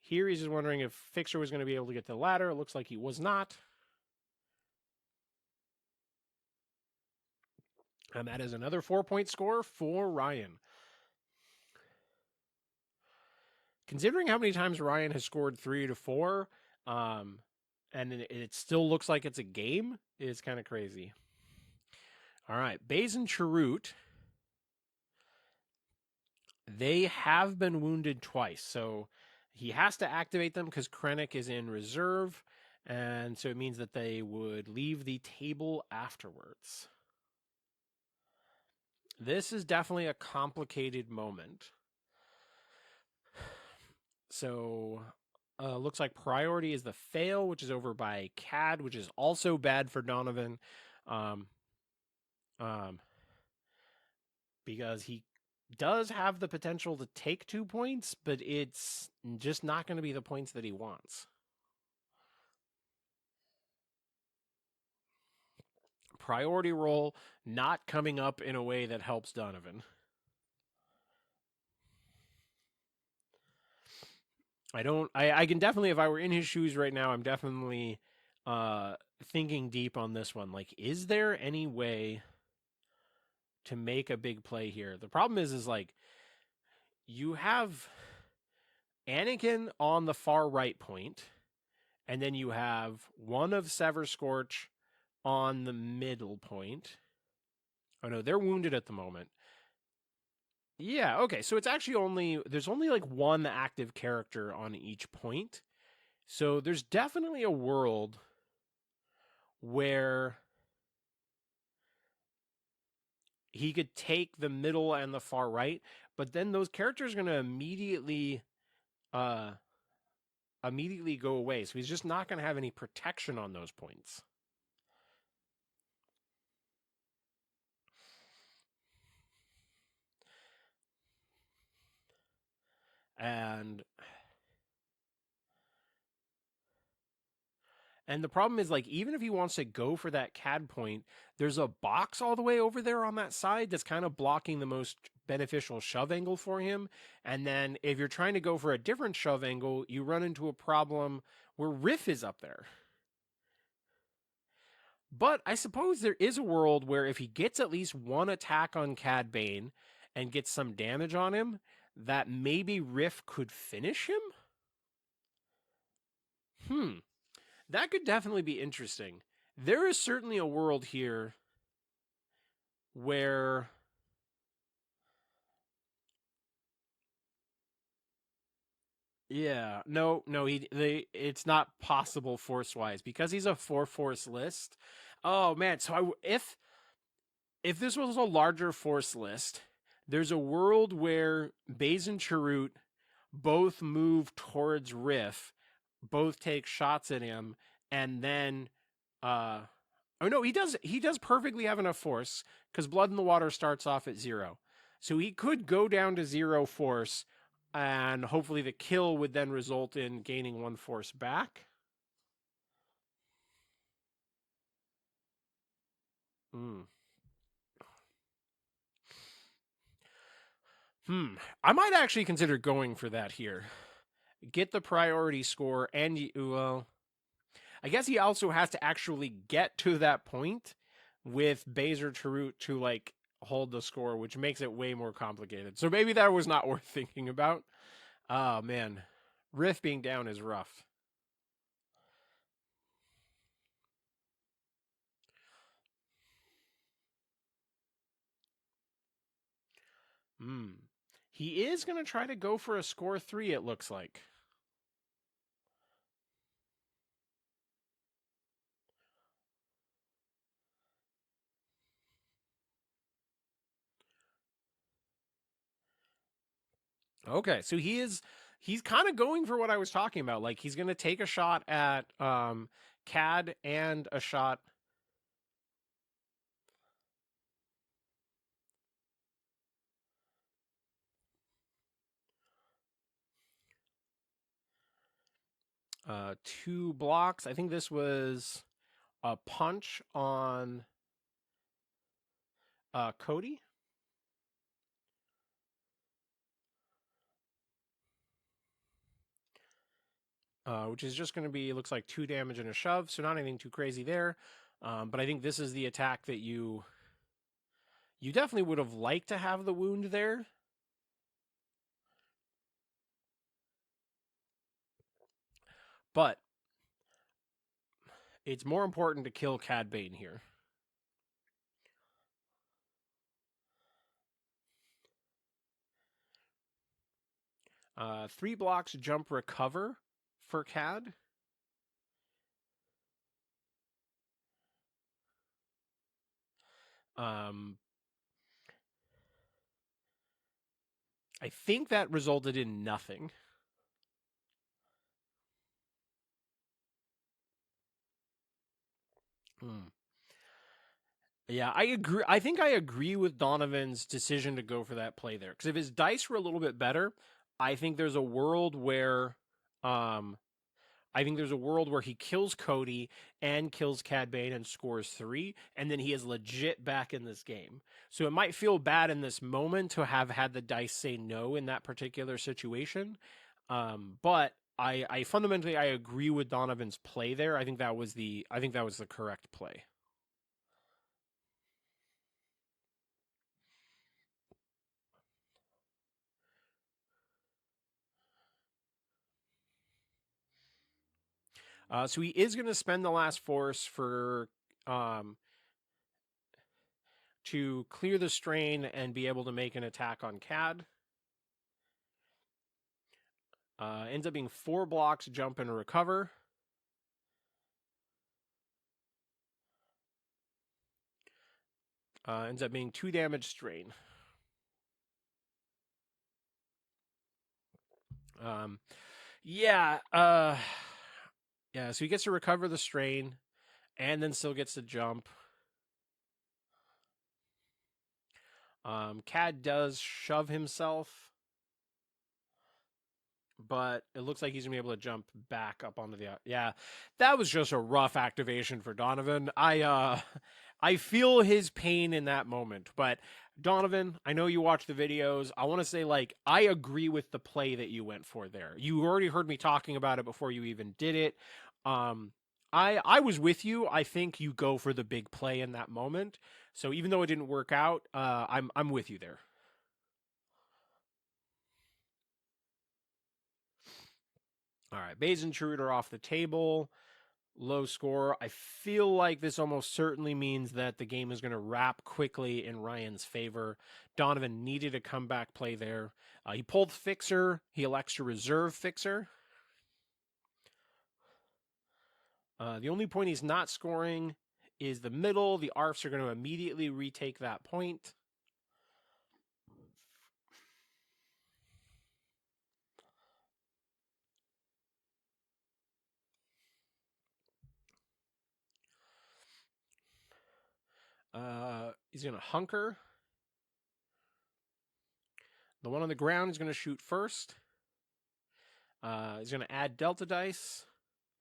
Here he's just wondering if Fixer was going to be able to get the ladder. It looks like he was not. And that is another 4-point score for Ryan. Considering how many times Ryan has scored 3 to 4, and it still looks like it's a game, is kind of crazy. All right, Baze and Chirrut, they have been wounded twice, so he has to activate them because Krennic is in reserve, and so it means that they would leave the table afterwards. This is definitely a complicated moment. So, looks like priority is the fail, which is over by Cad, which is also bad for Donovan, um, um, because he does have the potential to take 2 points, but it's just not going to be the points that he wants. Priority roll not coming up in a way that helps Donovan. I can definitely, if I were in his shoes right now, I'm definitely thinking deep on this one. Like, is there any way to make a big play here? The problem is like you have Anakin on the far right point, and then you have one of Sever Scorch on the middle point. Oh no, they're wounded at the moment. Yeah, okay. So it's actually there's only like one active character on each point. So there's definitely a world where he could take the middle and the far right, but then those characters are going to uh immediately go away. So he's just not going to have any protection on those points. And the problem is, like, even if he wants to go for that CAD point, there's a box all the way over there on that side that's kind of blocking the most beneficial shove angle for him. And then if you're trying to go for a different shove angle, you run into a problem where Riff is up there. But I suppose there is a world where if he gets at least one attack on Cad Bane and gets some damage on him, that maybe Riff could finish him? That could definitely be interesting. There is certainly a world here where it's not possible force wise because he's a 4 force list. Oh man, so if this was a larger force list, there's a world where Baze and Chirrut both move towards Riff, both take shots at him, and then uh oh no, he does perfectly have enough force because Blood in the Water starts off at 0. So he could go down to 0 force and hopefully the kill would then result in gaining 1 force back. Hmm. I might actually consider going for that here. Get the priority score and well, I guess he also has to actually get to that point with Baser Chirrut to like hold the score, which makes it way more complicated. So maybe that was not worth thinking about. Oh man, Riff being down is rough. Hmm. He is going to try to go for a score 3, it looks like. Okay, so he's kind of going for what I was talking about. Like he's going to take a shot at Cad and a shot two blocks. I think this was a punch on Cody. Which is just going to be, looks like 2 damage and a shove, so not anything too crazy there. But I think this is the attack that you definitely would have liked to have the wound there. But it's more important to kill Cad Bane here. 3 blocks, jump, recover for Cad. Um, I think that resulted in nothing. Hmm. Yeah, I agree. I think I agree with Donovan's decision to go for that play there. Because if his dice were a little bit better, I think there's a world where, um, I think there's a world where he kills Cody and kills Cad Bane and scores 3, and then he is legit back in this game. So it might feel bad in this moment to have had the dice say no in that particular situation. But I fundamentally I agree with Donovan's play there. I think that was the correct play. So he is going to spend the last force for um, to clear the strain and be able to make an attack on Cad. Ends up being 4 blocks, jump, and recover. Ends up being 2 damage strain. Um, yeah, yeah. So he gets to recover the strain, and then still gets to jump. Cad does shove himself, but it looks like he's gonna be able to jump back up onto the. Yeah, that was just a rough activation for Donovan. I feel his pain in that moment, but Donovan, I know you watch the videos. I want to say like I agree with the play that you went for there. You already heard me talking about it before you even did it. Um, I was with you. I think you go for the big play in that moment. So even though it didn't work out, I'm with you there. All right, Bays Intruder off the table. Low score. I feel like this almost certainly means that the game is going to wrap quickly in Ryan's favor. Donovan needed a comeback play there. He pulled Fixer. He elects to reserve Fixer. The only point he's not scoring is the middle. The ARFs are going to immediately retake that point. He's going to hunker. The one on the ground is going to shoot first. He's going to add Delta dice.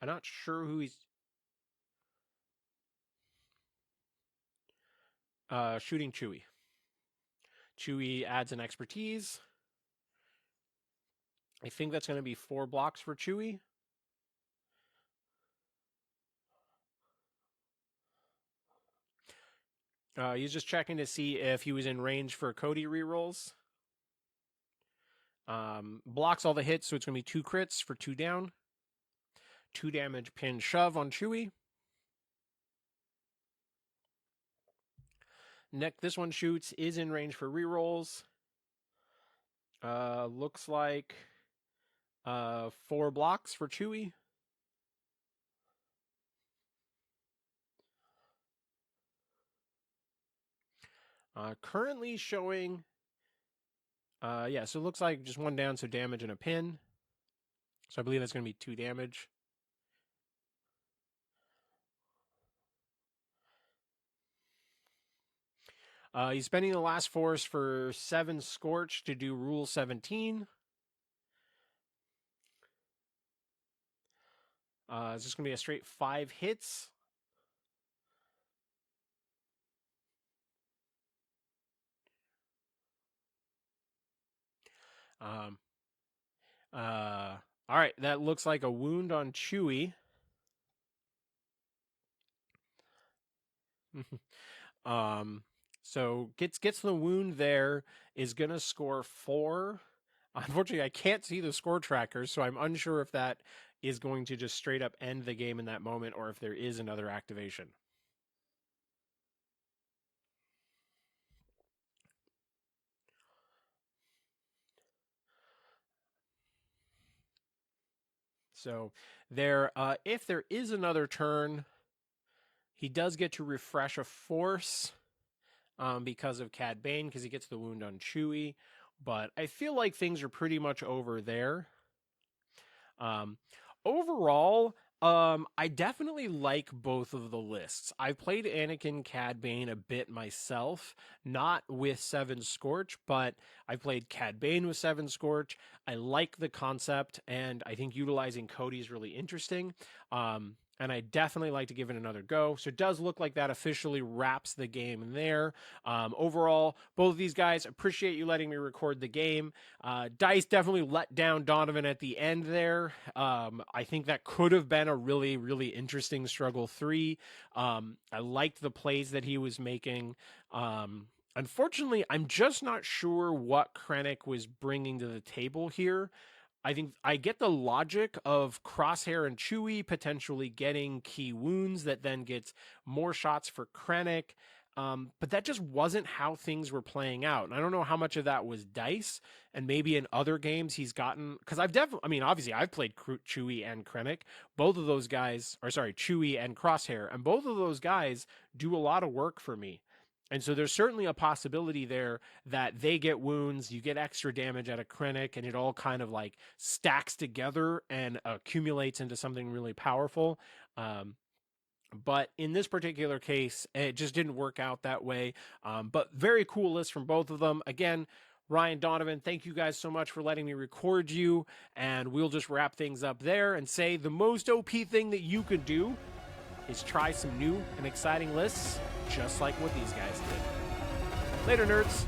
I'm not sure who he's shooting Chewie. Chewie adds an expertise. I think that's going to be 4 blocks for Chewie. He's just checking to see if he was in range for Cody rerolls. Blocks all the hits, so it's going to be 2 crits for 2 down. 2 damage pin shove on Chewie. Neck, this one shoots, is in range for rerolls. Looks like 4 blocks for Chewie. Currently showing, yeah, so it looks like just 1 down, so damage and a pin. So I believe that's going to be 2 damage. He's spending the last force for 7 Scorch to do Rule 17. It's just going to be a straight 5 hits. Um, all right, that looks like a wound on Chewie. um, so gets the wound there, is gonna score 4. Unfortunately, I can't see the score tracker, so I'm unsure if that is going to just straight up end the game in that moment or if there is another activation. So there, if there is another turn, he does get to refresh a force because of Cad Bane because he gets the wound on Chewie. but I feel like things are pretty much over there. Um, Overall, I definitely like both of the lists. I've played Anakin Cad Bane a bit myself, not with Seven Scorch, but I've played Cad Bane with Seven Scorch. I like the concept, and I think utilizing Cody is really interesting. And I definitely like to give it another go. So it does look like that officially wraps the game there. Overall, both of these guys, appreciate you letting me record the game. Dice definitely let down Donovan at the end there. I think that could have been a really, really interesting struggle 3. I liked the plays that he was making. Unfortunately, I'm just not sure what Krennic was bringing to the table here. I think I get the logic of Crosshair and Chewie potentially getting key wounds that then gets more shots for Krennic. But that just wasn't how things were playing out. And I don't know how much of that was dice, and maybe in other games he's gotten, because I've definitely, I mean, obviously I've played Chewie and Krennic. Both of those guys, or sorry, Chewie and Crosshair, and both of those guys do a lot of work for me. And so there's certainly a possibility there that they get wounds, you get extra damage out of Krennic, and it all kind of like stacks together and accumulates into something really powerful. But in this particular case, it just didn't work out that way. But very cool list from both of them. Again, Ryan, Donovan, thank you guys so much for letting me record you. And we'll just wrap things up there and say the most OP thing that you could do is try some new and exciting lists, just like what these guys did. Later, nerds.